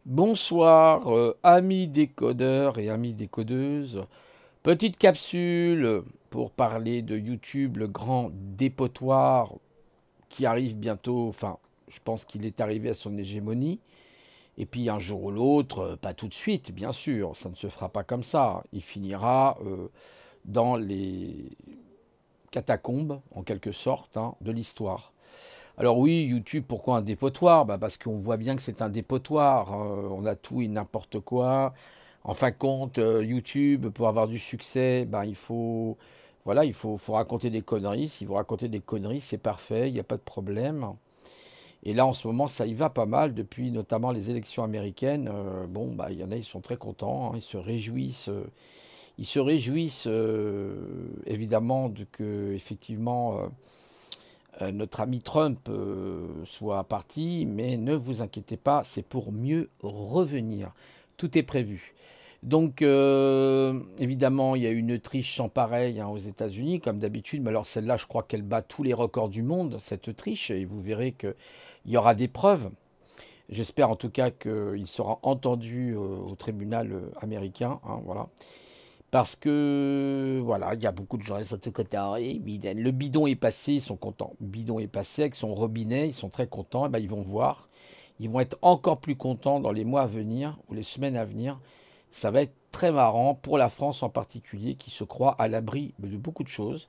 Bonsoir, amis décodeurs et amis décodeuses. Petite capsule pour parler de YouTube, le grand dépotoir qui arrive bientôt. Enfin, je pense qu'il est arrivé à son hégémonie. Et puis un jour ou l'autre, pas tout de suite, bien sûr, ça ne se fera pas comme ça. Il finira dans les catacombes, en quelque sorte, hein, de l'histoire. Alors oui, YouTube, pourquoi un dépotoir? Parce qu'on voit bien que c'est un dépotoir. On a tout et n'importe quoi. En fin de compte, YouTube, pour avoir du succès, il faut, voilà, faut raconter des conneries. Si vous racontez des conneries, c'est parfait, il n'y a pas de problème. Et là, en ce moment, ça y va pas mal, depuis notamment les élections américaines. Il y en a, ils sont très contents, hein, ils se réjouissent. Ils se réjouissent évidemment que, effectivement, notre ami Trump soit parti, mais ne vous inquiétez pas, c'est pour mieux revenir. Tout est prévu. Donc, évidemment, il y a une Autriche sans pareil, hein, aux États-Unis, comme d'habitude. Mais alors, celle-là, je crois qu'elle bat tous les records du monde, cette Autriche, et vous verrez qu'il y aura des preuves. J'espère en tout cas qu'il sera entendu au tribunal américain. Hein, voilà. Parce que, voilà, il y a beaucoup de gens qui sont contents. Et Biden, le bidon est passé, ils sont contents. Le bidon est passé avec son robinet, ils sont très contents. Et ben, ils vont voir. Ils vont être encore plus contents dans les mois à venir ou les semaines à venir. Ça va être très marrant pour la France en particulier, qui se croit à l'abri de beaucoup de choses.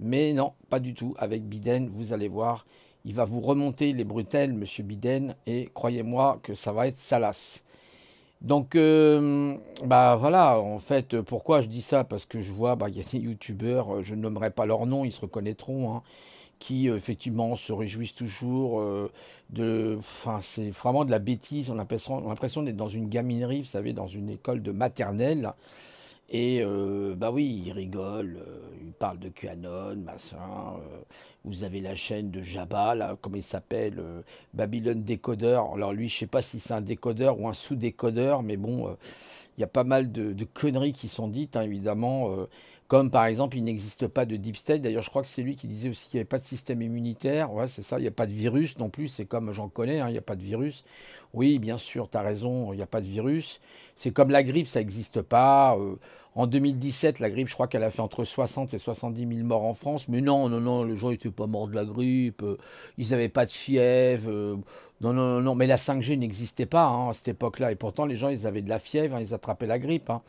Mais non, pas du tout. Avec Biden, vous allez voir, il va vous remonter les bretelles, monsieur Biden, et croyez-moi que ça va être salace. Donc, voilà, en fait, pourquoi je dis ça? Parce que je vois, il y a des youtubeurs, je ne nommerai pas leur nom, ils se reconnaîtront, hein, qui effectivement se réjouissent toujours enfin, c'est vraiment de la bêtise. On a l'impression d'être dans une gaminerie, vous savez, dans une école de maternelle. Et oui, il rigole, il parle de QAnon, machin. Vous avez la chaîne de Jabba, là, comment il s'appelle, Babylone Décodeur. Alors lui, je sais pas si c'est un décodeur ou un sous-décodeur, mais bon, il y a pas mal de conneries qui sont dites, hein, évidemment. Comme par exemple, il n'existe pas de deep state. D'ailleurs, je crois que c'est lui qui disait aussi qu'il n'y avait pas de système immunitaire. Ouais, c'est ça, il n'y a pas de virus non plus. C'est comme j'en connais, hein, il n'y a pas de virus. Oui, bien sûr, tu as raison, il n'y a pas de virus. C'est comme la grippe, ça n'existe pas. En 2017, la grippe, je crois qu'elle a fait entre 60 et 70 000 morts en France. Mais non, non, non, les gens n'étaient pas morts de la grippe. Ils n'avaient pas de fièvre. Non, non, non, non. Mais la 5G n'existait pas, hein, à cette époque-là. Et pourtant, les gens, ils avaient de la fièvre, hein, ils attrapaient la grippe, hein.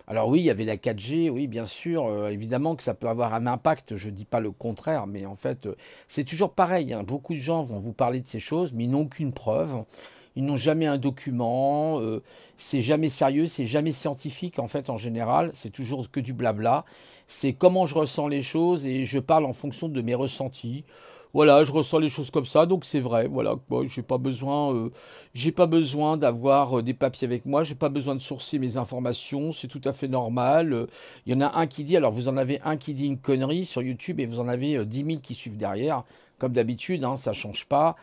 Alors oui, il y avait la 4G, oui, bien sûr. Évidemment que ça peut avoir un impact, je ne dis pas le contraire. Mais en fait, c'est toujours pareil, hein. Beaucoup de gens vont vous parler de ces choses, mais ils n'ont aucune preuve. Ils n'ont jamais un document, c'est jamais sérieux, c'est jamais scientifique en fait en général, c'est toujours que du blabla. C'est comment je ressens les choses et je parle en fonction de mes ressentis. Voilà, je ressens les choses comme ça, donc c'est vrai. Voilà, moi, j'ai pas besoin d'avoir des papiers avec moi, j'ai pas besoin de sourcer mes informations, c'est tout à fait normal. Il y en a un qui dit, alors vous en avez un qui dit une connerie sur YouTube et vous en avez 10 000 qui suivent derrière, comme d'habitude, hein, ça change pas.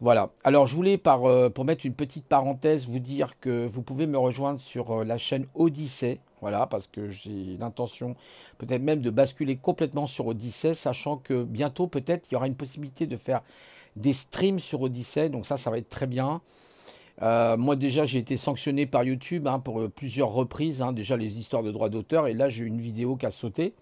Voilà. Alors, je voulais, pour mettre une petite parenthèse, vous dire que vous pouvez me rejoindre sur la chaîne Odyssée. Voilà, parce que j'ai l'intention peut-être même de basculer complètement sur Odyssée, sachant que bientôt, peut-être, il y aura une possibilité de faire des streams sur Odyssée. Donc ça va être très bien. Moi, déjà, j'ai été sanctionné par YouTube, hein, pour plusieurs reprises, hein, déjà les histoires de droits d'auteur. Et là, j'ai une vidéo qui a sauté.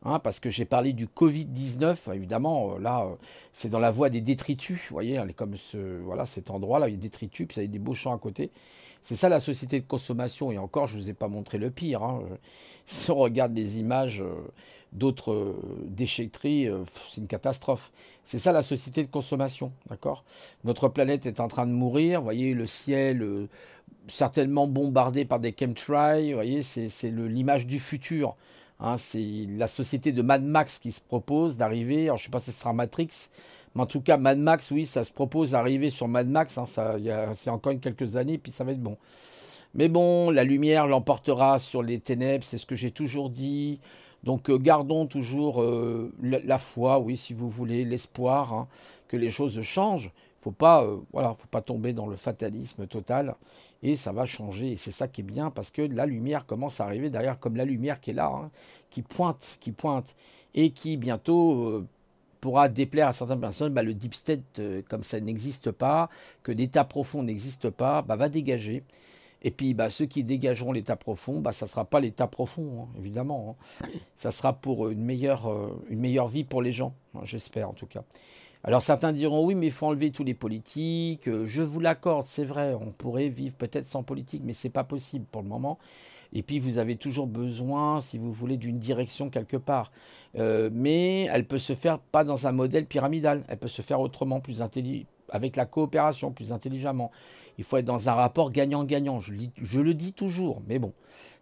Hein, parce que j'ai parlé du Covid-19, évidemment, là, c'est dans la voie des détritus, vous voyez, elle est comme voilà, cet endroit-là, il y a des détritus, puis ça y a des beaux champs à côté. C'est ça la société de consommation, et encore, je ne vous ai pas montré le pire, hein. Si on regarde les images d'autres déchetteries, c'est une catastrophe. C'est ça la société de consommation, d'accord? Notre planète est en train de mourir, vous voyez, le ciel certainement bombardé par des chemtrails, vous voyez, c'est l'image du futur. Hein, c'est la société de Mad Max qui se propose d'arriver. Alors, je ne sais pas si ce sera Matrix, mais en tout cas, Mad Max, oui, ça se propose d'arriver sur Mad Max. Hein, c'est encore quelques années, puis ça va être bon. Mais bon, la lumière l'emportera sur les ténèbres, c'est ce que j'ai toujours dit. Donc, gardons toujours la foi, oui, si vous voulez, l'espoir, hein, que les choses changent. Faut pas, voilà, faut pas tomber dans le fatalisme total. Et ça va changer. Et c'est ça qui est bien parce que la lumière commence à arriver derrière, comme la lumière qui est là, hein, qui pointe, et qui bientôt pourra déplaire à certaines personnes, bah, le deep state, comme ça n'existe pas, que l'état profond n'existe pas, bah, va dégager. Et puis bah, ceux qui dégageront l'état profond, bah, ça ne sera pas l'état profond, hein, évidemment. Hein. Ça sera pour une meilleure vie pour les gens, hein, j'espère en tout cas. Alors certains diront oui, mais il faut enlever tous les politiques. Je vous l'accorde, c'est vrai, on pourrait vivre peut-être sans politique, mais c'est pas possible pour le moment. Et puis vous avez toujours besoin, si vous voulez, d'une direction quelque part. Mais elle peut se faire pas dans un modèle pyramidal, elle peut se faire autrement, plus intelligent, avec la coopération, plus intelligemment. Il faut être dans un rapport gagnant-gagnant, je le dis toujours, mais bon,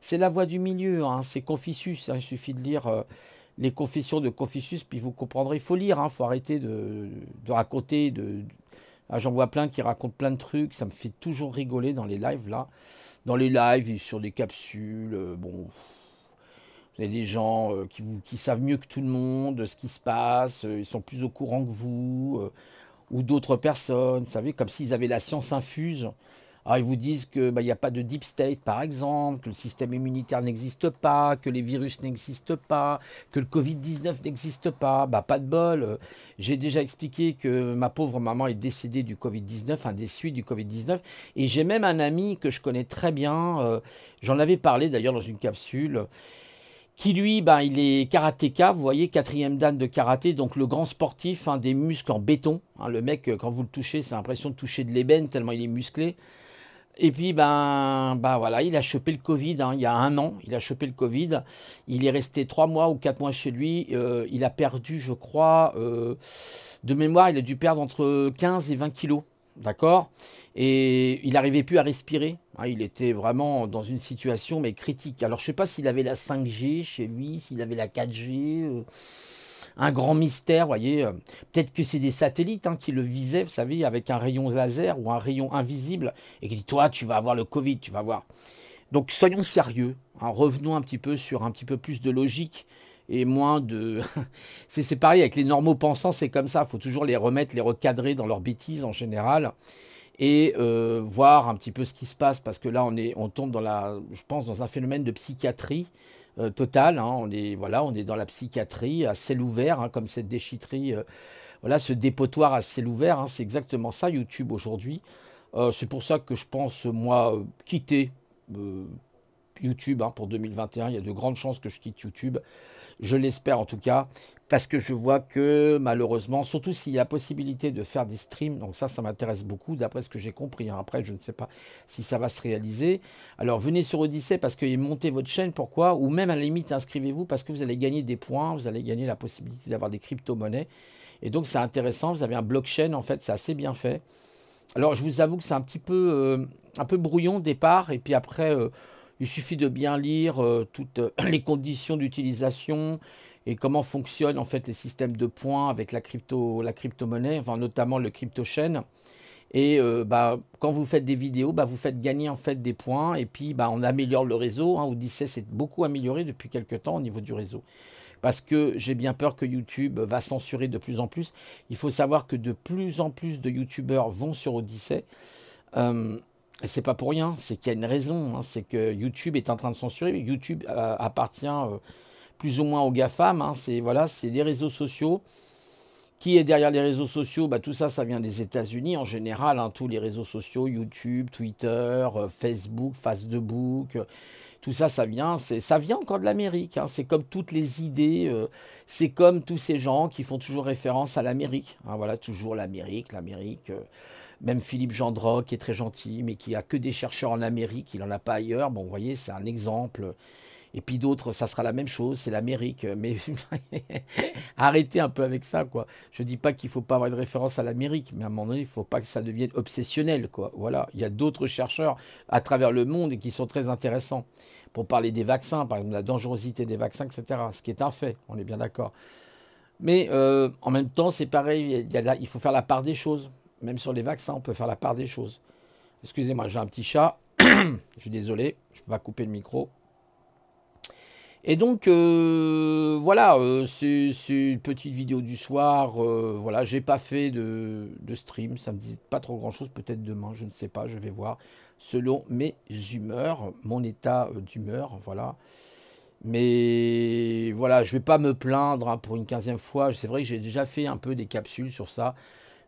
c'est la voie du milieu, hein, c'est Confucius, hein, il suffit de lire les confessions de Confucius, puis vous comprendrez, il faut lire, il faut arrêter de raconter, ah, j'en vois plein qui racontent plein de trucs, ça me fait toujours rigoler dans les lives là. Dans les lives et sur des capsules, bon, vous avez des gens qui savent mieux que tout le monde ce qui se passe, ils sont plus au courant que vous, ou d'autres personnes, vous savez, comme s'ils avaient la science infuse. Alors ils vous disent que bah, y a pas de deep state par exemple, que le système immunitaire n'existe pas, que les virus n'existent pas, que le Covid-19 n'existe pas. Bah pas de bol. J'ai déjà expliqué que ma pauvre maman est décédée du Covid-19, un des suites du Covid-19. Et j'ai même un ami que je connais très bien, j'en avais parlé d'ailleurs dans une capsule, qui lui, ben, il est karatéka, vous voyez, quatrième dan de karaté, donc le grand sportif, hein, des muscles en béton. Hein, le mec, quand vous le touchez, c'est l'impression de toucher de l'ébène, tellement il est musclé. Et puis, ben voilà, il a chopé le Covid, hein, il y a un an, il a chopé le Covid. Il est resté 3 mois ou 4 mois chez lui. Il a perdu, je crois, de mémoire, il a dû perdre entre 15 et 20 kilos. D'accord. Et il n'arrivait plus à respirer. Hein, il était vraiment dans une situation mais critique. Alors je ne sais pas s'il avait la 5G chez lui, s'il avait la 4G. Un grand mystère, vous voyez. Peut-être que c'est des satellites hein, qui le visaient, vous savez, avec un rayon laser ou un rayon invisible, et qui dit, toi, tu vas avoir le Covid, tu vas voir. Donc soyons sérieux, hein, revenons un petit peu sur un petit peu plus de logique et moins de... c'est pareil, avec les normaux pensants, c'est comme ça, il faut toujours les remettre, les recadrer dans leurs bêtises en général, et voir un petit peu ce qui se passe, parce que là, on tombe dans je pense, dans un phénomène de psychiatrie, total, hein, on est dans la psychiatrie à ciel ouvert, hein, comme cette déchetterie, voilà, ce dépotoir à ciel ouvert, hein, c'est exactement ça YouTube aujourd'hui. C'est pour ça que je pense, moi, quitter euh, YouTube hein, pour 2021. Il y a de grandes chances que je quitte YouTube. Je l'espère en tout cas, parce que je vois que malheureusement, surtout s'il y a la possibilité de faire des streams, donc ça m'intéresse beaucoup, d'après ce que j'ai compris. Hein. Après, je ne sais pas si ça va se réaliser. Alors, venez sur Odyssey parce que montez votre chaîne, pourquoi? Ou même à la limite, inscrivez-vous parce que vous allez gagner des points, vous allez gagner la possibilité d'avoir des crypto-monnaies. Et donc, c'est intéressant, vous avez un blockchain, en fait, c'est assez bien fait. Alors, je vous avoue que c'est un peu brouillon au départ, et puis après, il suffit de bien lire toutes les conditions d'utilisation et comment fonctionnent en fait les systèmes de points avec la crypto-monnaie, enfin, notamment le crypto-chain. Et bah, quand vous faites des vidéos, bah, vous faites gagner en fait des points, et puis bah, on améliore le réseau. Hein. Odyssey s'est beaucoup amélioré depuis quelques temps au niveau du réseau. Parce que j'ai bien peur que YouTube va censurer de plus en plus. Il faut savoir que de plus en plus de YouTubeurs vont sur Odyssey. Et c'est pas pour rien, c'est qu'il y a une raison. Hein, c'est que YouTube est en train de censurer. YouTube appartient plus ou moins aux GAFAM. Hein, c'est voilà, c'est les réseaux sociaux. Qui est derrière les réseaux sociaux? Bah, tout ça, ça vient des États-Unis en général. Hein, tous les réseaux sociaux, YouTube, Twitter, Facebook, tout ça, ça vient encore de l'Amérique. Hein. C'est comme toutes les idées, c'est comme tous ces gens qui font toujours référence à l'Amérique. Hein, voilà, toujours l'Amérique, l'Amérique. Même Philippe Gendron, qui est très gentil, mais qui a que des chercheurs en Amérique, il n'en a pas ailleurs. Bon, vous voyez, c'est un exemple. Et puis d'autres, ça sera la même chose, c'est l'Amérique. Mais arrêtez un peu avec ça, quoi. Je dis pas qu'il faut pas avoir de référence à l'Amérique, mais à un moment donné, il faut pas que ça devienne obsessionnel, quoi. Voilà, il y a d'autres chercheurs à travers le monde et qui sont très intéressants pour parler des vaccins, par exemple, la dangerosité des vaccins, etc. Ce qui est un fait, on est bien d'accord. Mais en même temps, c'est pareil, il faut faire la part des choses. Même sur les vaccins, on peut faire la part des choses. Excusez-moi, j'ai un petit chat. Je suis désolé, je ne peux pas couper le micro. Et donc, voilà, c'est une petite vidéo du soir. Voilà, j'ai pas fait de stream, ça me dit pas trop grand-chose. Peut-être demain, je ne sais pas, je vais voir. Selon mes humeurs, mon état d'humeur, voilà. Mais voilà, je vais pas me plaindre hein, pour une 15e fois. C'est vrai que j'ai déjà fait un peu des capsules sur ça,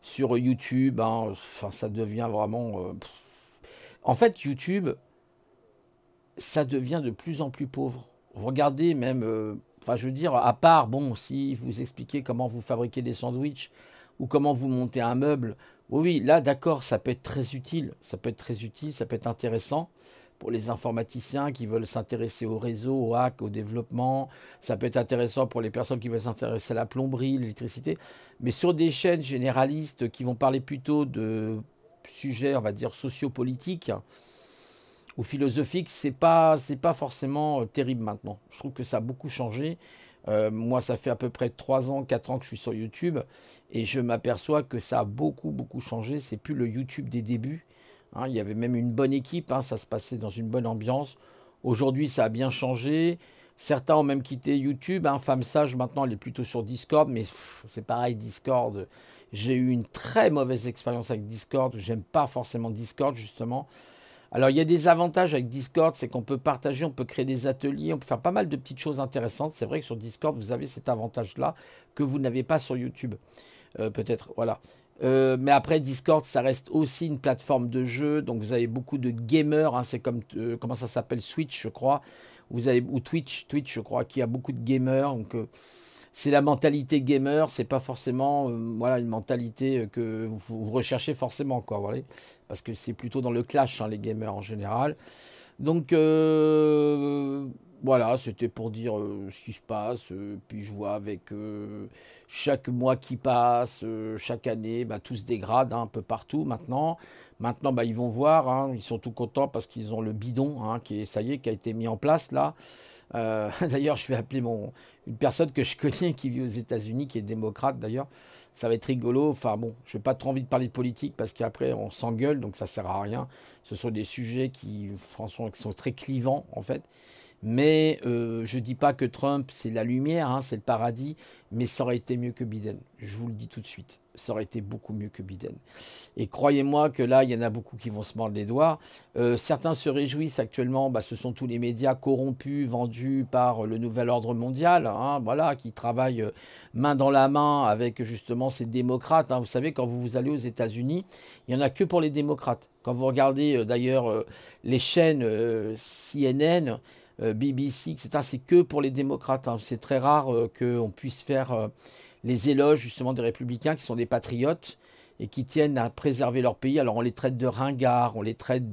sur YouTube. Hein. Enfin, ça devient vraiment. En fait, YouTube, ça devient de plus en plus pauvre. Regardez même, enfin je veux dire, à part, bon, si vous expliquez comment vous fabriquez des sandwichs ou comment vous montez un meuble, oui, oui, là d'accord, ça peut être très utile, ça peut être très utile, ça peut être intéressant pour les informaticiens qui veulent s'intéresser au réseau, au hack, au développement, ça peut être intéressant pour les personnes qui veulent s'intéresser à la plomberie, l'électricité, mais sur des chaînes généralistes qui vont parler plutôt de sujets, on va dire, sociopolitiques, ou philosophique, c'est pas forcément terrible maintenant. Je trouve que ça a beaucoup changé. Moi, ça fait à peu près 3 ans, 4 ans que je suis sur YouTube et je m'aperçois que ça a beaucoup, beaucoup changé. C'est plus le YouTube des débuts. Hein, il y avait même une bonne équipe, hein, ça se passait dans une bonne ambiance. Aujourd'hui, ça a bien changé. Certains ont même quitté YouTube. Hein. Femme Sage, maintenant, elle est plutôt sur Discord, mais c'est pareil, Discord. J'ai eu une très mauvaise expérience avec Discord. J'aime pas forcément Discord, justement. Alors, il y a des avantages avec Discord, c'est qu'on peut partager, on peut créer des ateliers, on peut faire pas mal de petites choses intéressantes. C'est vrai que sur Discord, vous avez cet avantage-là que vous n'avez pas sur YouTube. Peut-être, voilà. Mais après, Discord, ça reste aussi une plateforme de jeu. Donc, vous avez beaucoup de gamers. Hein, c'est comme, comment ça s'appelle, Switch, je crois. Vous avez, ou Twitch, je crois, qui a beaucoup de gamers. Donc, c'est la mentalité gamer, c'est pas forcément voilà, une mentalité que vous recherchez forcément, quoi, voilà. Parce que c'est plutôt dans le clash, hein, les gamers en général. Donc voilà, c'était pour dire ce qui se passe. Puis je vois avec chaque mois qui passe, chaque année, bah, tout se dégrade hein, un peu partout maintenant. Maintenant, bah, ils vont voir, hein, ils sont tout contents parce qu'ils ont le bidon, hein, qui est, ça y est, qui a été mis en place là. D'ailleurs, je vais appeler une personne que je connais qui vit aux États-Unis, qui est démocrate d'ailleurs. Ça va être rigolo. Enfin bon, je n'ai pas trop envie de parler de politique parce qu'après on s'engueule, donc ça sert à rien. Ce sont des sujets qui, franchement, qui sont très clivants en fait. Mais je dis pas que Trump c'est la lumière, hein, c'est le paradis, mais ça aurait été mieux que Biden. Je vous le dis tout de suite, ça aurait été beaucoup mieux que Biden. Et croyez-moi que là, il y en a beaucoup qui vont se mordre les doigts. Certains se réjouissent actuellement, bah, ce sont tous les médias corrompus, vendus par le nouvel ordre mondial, hein, voilà, qui travaillent main dans la main avec justement ces démocrates. Hein. Vous savez, quand vous allez aux États-Unis, il n'y en a que pour les démocrates. Quand vous regardez d'ailleurs les chaînes CNN, BBC, etc., c'est que pour les démocrates. Hein. C'est très rare qu'on puisse faire les éloges justement des républicains qui sont des patriotes et qui tiennent à préserver leur pays. Alors on les traite de ringards, on les traite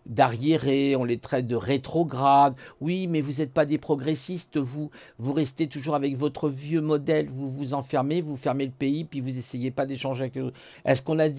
d'arriérés, on les traite de rétrogrades. Oui, mais vous n'êtes pas des progressistes, vous restez toujours avec votre vieux modèle, vous vous enfermez, vous fermez le pays, puis vous essayez pas d'échanger avec les autres. Est-ce qu'on a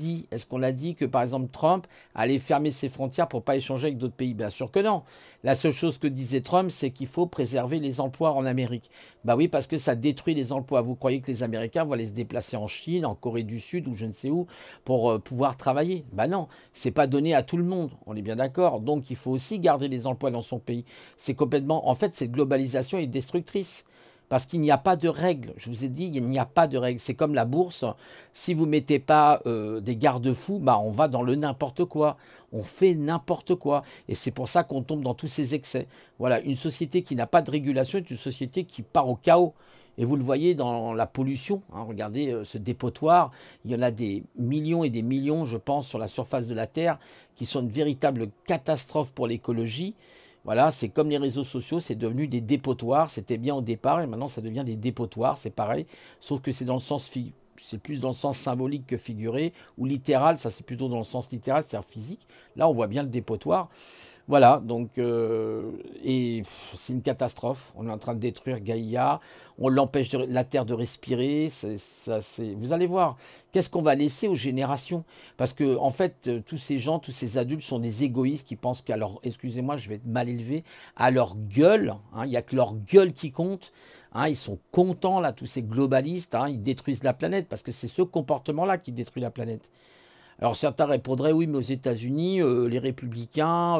dit que par exemple Trump allait fermer ses frontières pour pas échanger avec d'autres pays? Bien sûr que non. La seule chose que disait Trump, c'est qu'il faut préserver les emplois en Amérique. Bah oui, parce que ça détruit les emplois. Vous croyez que les Américains vont aller se déplacer en Chine, en Corée du Sud ou je ne sais où pour pouvoir travailler? Bah non, c'est pas donné à tout le monde. On est bien d'accord. Donc il faut aussi garder les emplois dans son pays. C'est complètement, en fait, cette globalisation est destructrice. Parce qu'il n'y a pas de règles. Je vous ai dit, il n'y a pas de règles. C'est comme la bourse. Si vous ne mettez pas des garde-fous, bah, on va dans le n'importe quoi. On fait n'importe quoi. Et c'est pour ça qu'on tombe dans tous ces excès. Voilà, une société qui n'a pas de régulation est une société qui part au chaos. Et vous le voyez dans la pollution. Hein, regardez ce dépotoir. Il y en a des millions et des millions, je pense, sur la surface de la Terre, qui sont une véritable catastrophe pour l'écologie. Voilà, c'est comme les réseaux sociaux, c'est devenu des dépotoirs. C'était bien au départ et maintenant ça devient des dépotoirs, c'est pareil. Sauf que c'est dans le sens c'est plus dans le sens symbolique que figuré, ou littéral, ça c'est plutôt dans le sens littéral, c'est-à-dire physique. Là on voit bien le dépotoir. Voilà, donc, c'est une catastrophe. On est en train de détruire Gaïa, on l'empêche la Terre de respirer. Vous allez voir, qu'est-ce qu'on va laisser aux générations? Parce que, en fait, tous ces gens, tous ces adultes sont des égoïstes qui pensent qu'à leur, excusez-moi, je vais être mal élevé, à leur gueule, hein, il n'y a que leur gueule qui compte. Hein, ils sont contents, là, tous ces globalistes, hein, ils détruisent la planète parce que c'est ce comportement-là qui détruit la planète. Alors certains répondraient, oui, mais aux États-Unis, les républicains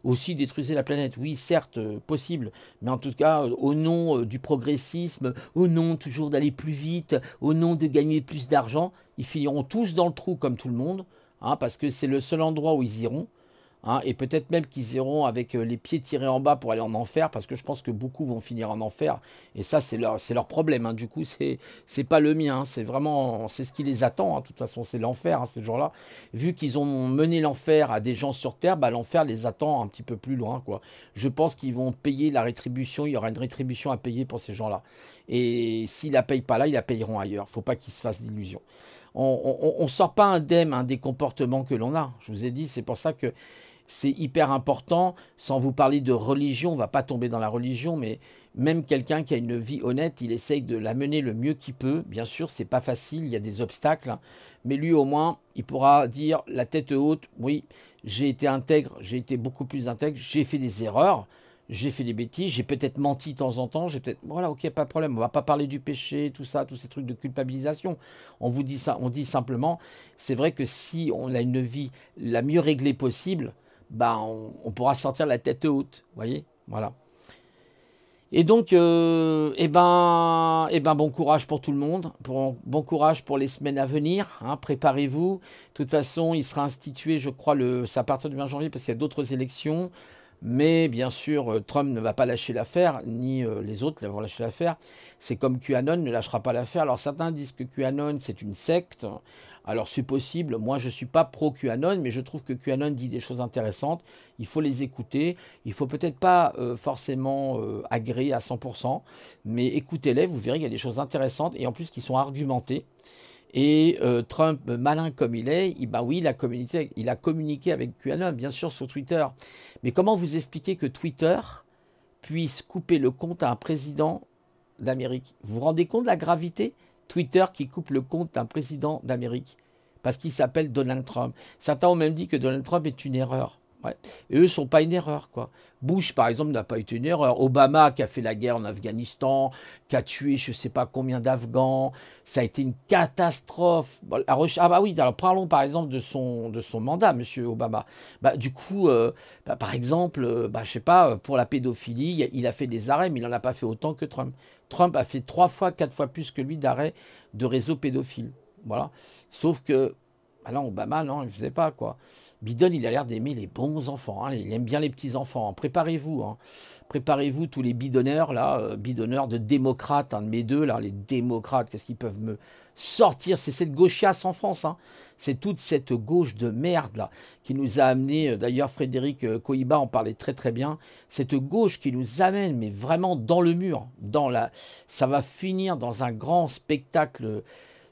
aussi détruisaient la planète. Oui, certes, possible. Mais en tout cas, au nom du progressisme, au nom toujours d'aller plus vite, au nom de gagner plus d'argent, ils finiront tous dans le trou comme tout le monde, hein, parce que c'est le seul endroit où ils iront. hein, et peut-être même qu'ils iront avec les pieds tirés en bas pour aller en enfer, parce que je pense que beaucoup vont finir en enfer, et ça c'est leur problème, hein. Du coup c'est pas le mien, hein. C'est vraiment, c'est ce qui les attend, hein. De toute façon c'est l'enfer, hein, ces gens-là. Vu qu'ils ont mené l'enfer à des gens sur Terre, bah, l'enfer les attend un petit peu plus loin, quoi. Je pense qu'ils vont payer la rétribution, il y aura une rétribution à payer pour ces gens-là. Et s'ils la payent pas là, ils la payeront ailleurs. Faut pas qu'ils se fassent d'illusions. On sort pas indemne, hein, des comportements que l'on a. Je vous ai dit, c'est pour ça que c'est hyper important. Sans vous parler de religion, on va pas tomber dans la religion, mais même quelqu'un qui a une vie honnête, il essaye de la mener le mieux qu'il peut. Bien sûr, c'est pas facile, il y a des obstacles, hein, mais lui au moins, il pourra dire la tête haute, oui, j'ai été intègre, j'ai été beaucoup plus intègre, j'ai fait des erreurs, j'ai fait des bêtises, j'ai peut-être menti de temps en temps, j'ai peut-être, voilà, ok, pas de problème, on va pas parler du péché, tout ça, tous ces trucs de culpabilisation. On vous dit ça, on dit simplement, c'est vrai que si on a une vie la mieux réglée possible, bah on pourra sortir la tête haute, vous voyez, voilà. Et donc, bon courage pour tout le monde, bon courage pour les semaines à venir, hein, préparez-vous. De toute façon, il sera institué, je crois, c'est à partir du 20 janvier, parce qu'il y a d'autres élections. Mais bien sûr, Trump ne va pas lâcher l'affaire, ni les autres vont lâcher l'affaire. C'est comme QAnon ne lâchera pas l'affaire. Alors certains disent que QAnon c'est une secte. Alors c'est possible, moi je ne suis pas pro QAnon, mais je trouve que QAnon dit des choses intéressantes. Il faut les écouter. Il faut peut-être pas forcément agréer à 100%, mais écoutez-les, vous verrez qu'il y a des choses intéressantes et en plus qui sont argumentées. Et Trump, malin comme il est, bah oui, il a communiqué avec QAnon, bien sûr, sur Twitter. Mais comment vous expliquer que Twitter puisse couper le compte à un président d'Amérique? Vous vous rendez compte de la gravité? Twitter qui coupe le compte d'un président d'Amérique parce qu'il s'appelle Donald Trump. Certains ont même dit que Donald Trump est une erreur. Ouais. Et eux ne sont pas une erreur, quoi. Bush, par exemple, n'a pas été une erreur. Obama, qui a fait la guerre en Afghanistan, qui a tué je ne sais pas combien d'Afghans, ça a été une catastrophe. Ah bah oui, alors parlons par exemple de son mandat, monsieur Obama. Bah, du coup, par exemple, je sais pas, pour la pédophilie, il a fait des arrêts, mais il n'en a pas fait autant que Trump. Trump a fait 3 fois, 4 fois plus que lui d'arrêts de réseaux pédophiles. Voilà. Sauf que ah non, Obama, non, il ne faisait pas, quoi. Biden, il a l'air d'aimer les bons enfants, hein. Il aime bien les petits-enfants, hein. Préparez-vous, hein. Préparez-vous, tous les bidonneurs, là, bidonneurs de démocrates, un de mes deux, là, les démocrates, qu'est-ce qu'ils peuvent me sortir? C'est cette gauchiasse en France, hein. C'est toute cette gauche de merde, là, qui nous a amené, d'ailleurs, Frédéric Cohiba en parlait très très bien, cette gauche qui nous amène, mais vraiment dans le mur, ça va finir dans un grand spectacle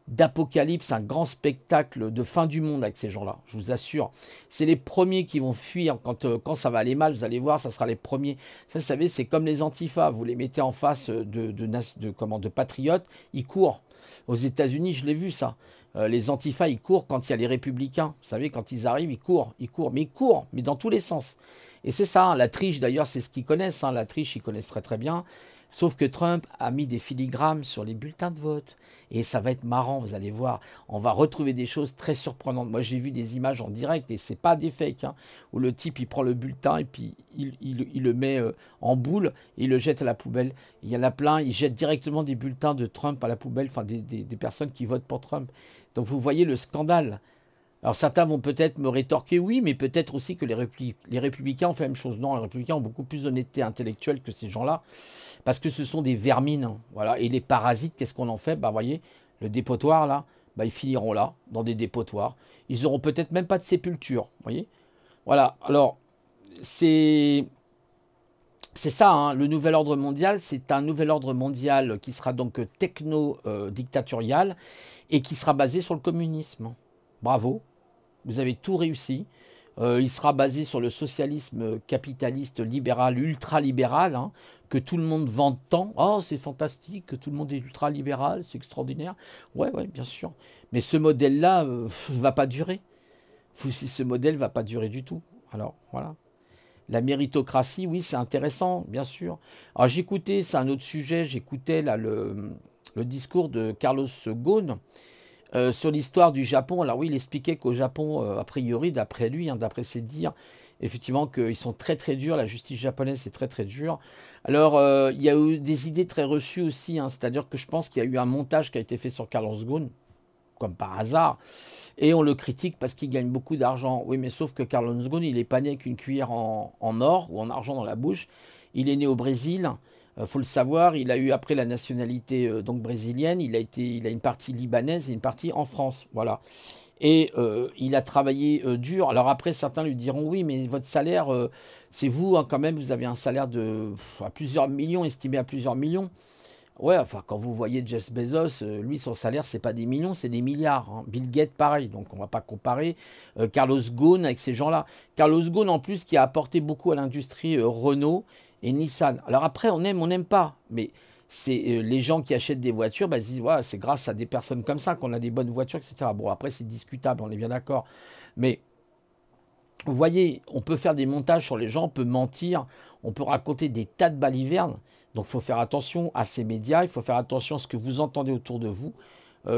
d'apocalypse, un grand spectacle de fin du monde avec ces gens-là, je vous assure. C'est les premiers qui vont fuir quand ça va aller mal, vous allez voir, ça sera les premiers. Ça, vous savez, c'est comme les antifas, vous les mettez en face de patriotes, ils courent. Aux États-Unis, je l'ai vu ça. Les antifas, ils courent quand il y a les républicains. Vous savez, quand ils arrivent, ils courent, mais dans tous les sens. Et c'est ça, hein, la triche d'ailleurs, c'est ce qu'ils connaissent, hein, la triche, ils connaissent très très bien. Sauf que Trump a mis des filigrammes sur les bulletins de vote. Et ça va être marrant, vous allez voir. On va retrouver des choses très surprenantes. Moi, j'ai vu des images en direct, et c'est pas des fakes, hein, où le type, il prend le bulletin, et puis il le met en boule, et il le jette à la poubelle. Il y en a plein, ils jettent directement des bulletins de Trump à la poubelle, enfin des personnes qui votent pour Trump. Donc vous voyez le scandale. Alors certains vont peut-être me rétorquer oui, mais peut-être aussi que les républicains ont fait la même chose. Non, les républicains ont beaucoup plus d'honnêteté intellectuelle que ces gens-là, parce que ce sont des vermines, hein, voilà. Et les parasites, qu'est-ce qu'on en fait? Bah voyez, le dépotoir là, bah ils finiront là, dans des dépotoirs. Ils auront peut-être même pas de sépulture, voyez. Voilà. Alors c'est ça, hein, le nouvel ordre mondial, c'est un nouvel ordre mondial qui sera donc techno-dictatorial et qui sera basé sur le communisme. Bravo. Vous avez tout réussi. Il sera basé sur le socialisme capitaliste libéral, ultra-libéral, hein, que tout le monde vante tant. Oh, c'est fantastique, que tout le monde est ultra-libéral, c'est extraordinaire. Ouais, bien sûr. Mais ce modèle-là ne va pas durer. Ce modèle ne va pas durer du tout. Alors, voilà. La méritocratie, oui, c'est intéressant, bien sûr. Alors, j'écoutais, c'est un autre sujet, j'écoutais là le discours de Carlos Ghosn, sur l'histoire du Japon. Alors oui, il expliquait qu'au Japon, a priori, d'après lui, hein, d'après ses dires, effectivement qu'ils sont très très durs, la justice japonaise est très très dure. Alors il y a eu des idées très reçues aussi, hein, c'est-à-dire que je pense qu'il y a eu un montage qui a été fait sur Carlos Ghosn, comme par hasard, et on le critique parce qu'il gagne beaucoup d'argent. Oui, mais sauf que Carlos Ghosn, il est pas né avec une cuillère en or ou en argent dans la bouche. Il est né au Brésil. Faut le savoir, il a eu après la nationalité donc brésilienne. Il a une partie libanaise et une partie en France. Voilà. Et il a travaillé dur. Alors après, certains lui diront, oui, mais votre salaire, c'est vous, hein, quand même, vous avez un salaire à plusieurs millions, estimé à plusieurs millions. Ouais, enfin, quand vous voyez Jeff Bezos, lui, son salaire, c'est pas des millions, c'est des milliards, hein. Bill Gates, pareil, donc on va pas comparer. Carlos Ghosn avec ces gens-là. Carlos Ghosn, en plus, qui a apporté beaucoup à l'industrie Renault et Nissan. Alors après, on n'aime pas, mais c'est les gens qui achètent des voitures, bah, ils se disent, ouais, c'est grâce à des personnes comme ça qu'on a des bonnes voitures, etc. Bon, après, c'est discutable, on est bien d'accord. Mais vous voyez, on peut faire des montages sur les gens, on peut mentir, on peut raconter des tas de balivernes. Donc il faut faire attention à ces médias, il faut faire attention à ce que vous entendez autour de vous.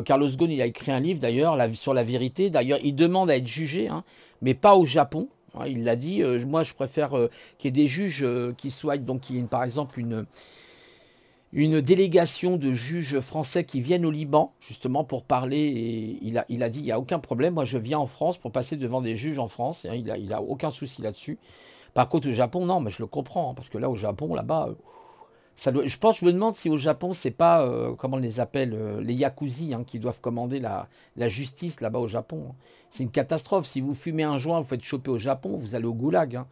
Carlos Ghosn, il a écrit un livre d'ailleurs sur la vérité. D'ailleurs, il demande à être jugé, hein, mais pas au Japon. Hein, il l'a dit, moi je préfère qu'il y ait des juges qui soient, donc qu'il y ait par exemple une délégation de juges français qui viennent au Liban, justement pour parler. Et il a dit, il n'y a aucun problème, moi je viens en France pour passer devant des juges en France. Hein, il a aucun souci là-dessus. Par contre, au Japon, non, mais je le comprends, hein, parce que là, au Japon, là-bas, je pense, je me demande si au Japon, c'est pas, comment on les appelle, les yakuza, hein, qui doivent commander la justice là-bas au Japon, hein. C'est une catastrophe. Si vous fumez un joint, vous faites choper au Japon, vous allez au goulag, hein.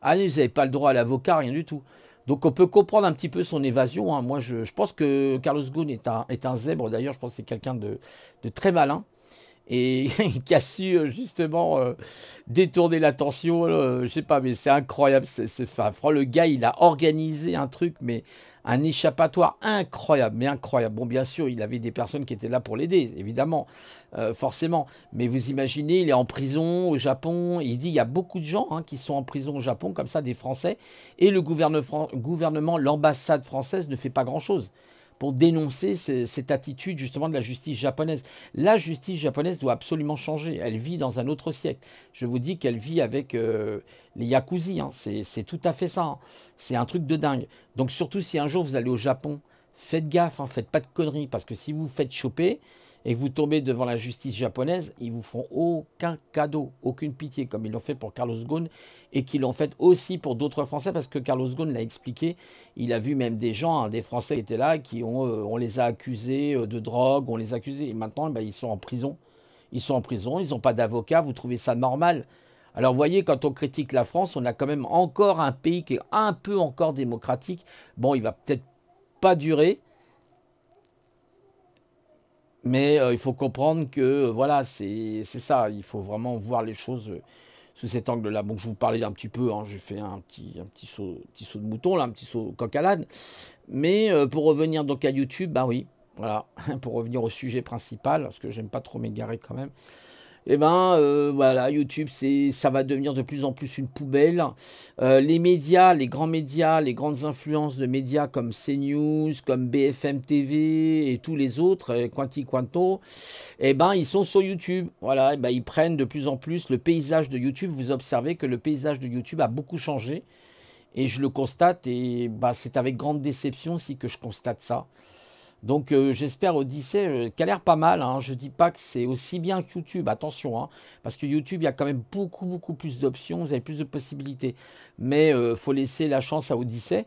Allez, vous n'avez pas le droit à l'avocat, rien du tout. Donc on peut comprendre un petit peu son évasion, hein. Moi, je pense que Carlos Ghosn est un zèbre. D'ailleurs, je pense que c'est quelqu'un de très malin et qui a su justement détourner l'attention. Je sais pas, mais c'est incroyable. Enfin, le gars, il a organisé un truc, mais un échappatoire incroyable, mais incroyable. Bon, bien sûr, il avait des personnes qui étaient là pour l'aider, évidemment, forcément. Mais vous imaginez, il est en prison au Japon. Il dit il y a beaucoup de gens, hein, qui sont en prison au Japon, comme ça, des Français. Et le gouvernement, l'ambassade française ne fait pas grand-chose pour dénoncer cette attitude justement de la justice japonaise. La justice japonaise doit absolument changer. Elle vit dans un autre siècle. Je vous dis qu'elle vit avec les yakuza, hein. C'est tout à fait ça, hein. C'est un truc de dingue. Donc surtout si un jour vous allez au Japon, faites gaffe, hein, faites pas de conneries, parce que si vous vous faites choper et que vous tombez devant la justice japonaise, ils vous feront aucun cadeau, aucune pitié, comme ils l'ont fait pour Carlos Ghosn et qu'ils l'ont fait aussi pour d'autres Français, parce que Carlos Ghosn l'a expliqué. Il a vu même des gens, hein, des Français qui étaient là, on les a accusés de drogue, on les a accusés, et maintenant, ben, ils sont en prison. Ils sont en prison, ils n'ont pas d'avocat, vous trouvez ça normal? Alors vous voyez, quand on critique la France, on a quand même encore un pays qui est un peu encore démocratique. Bon, il va peut-être pas durer, mais il faut comprendre que voilà, c'est ça. Il faut vraiment voir les choses sous cet angle-là. Bon, je vous parlais un petit peu, hein, j'ai fait un petit saut de mouton, là, un petit saut coq à l'âne. Mais pour revenir donc à YouTube, bah oui, voilà, pour revenir au sujet principal, parce que j'aime pas trop m'égarer quand même. Eh ben voilà, YouTube, ça va devenir de plus en plus une poubelle. Les médias, les grands médias, les grandes influences de médias comme CNews, comme BFM TV et tous les autres, Quanti Quanto, eh ben ils sont sur YouTube. Voilà, eh ben, ils prennent de plus en plus le paysage de YouTube. Vous observez que le paysage de YouTube a beaucoup changé. Et je le constate, et bah, c'est avec grande déception aussi que je constate ça. Donc j'espère Odyssey, qui a l'air pas mal, hein. Je dis pas que c'est aussi bien que YouTube, attention, hein, parce que YouTube, il y a quand même beaucoup plus d'options, vous avez plus de possibilités. Mais faut laisser la chance à Odyssey.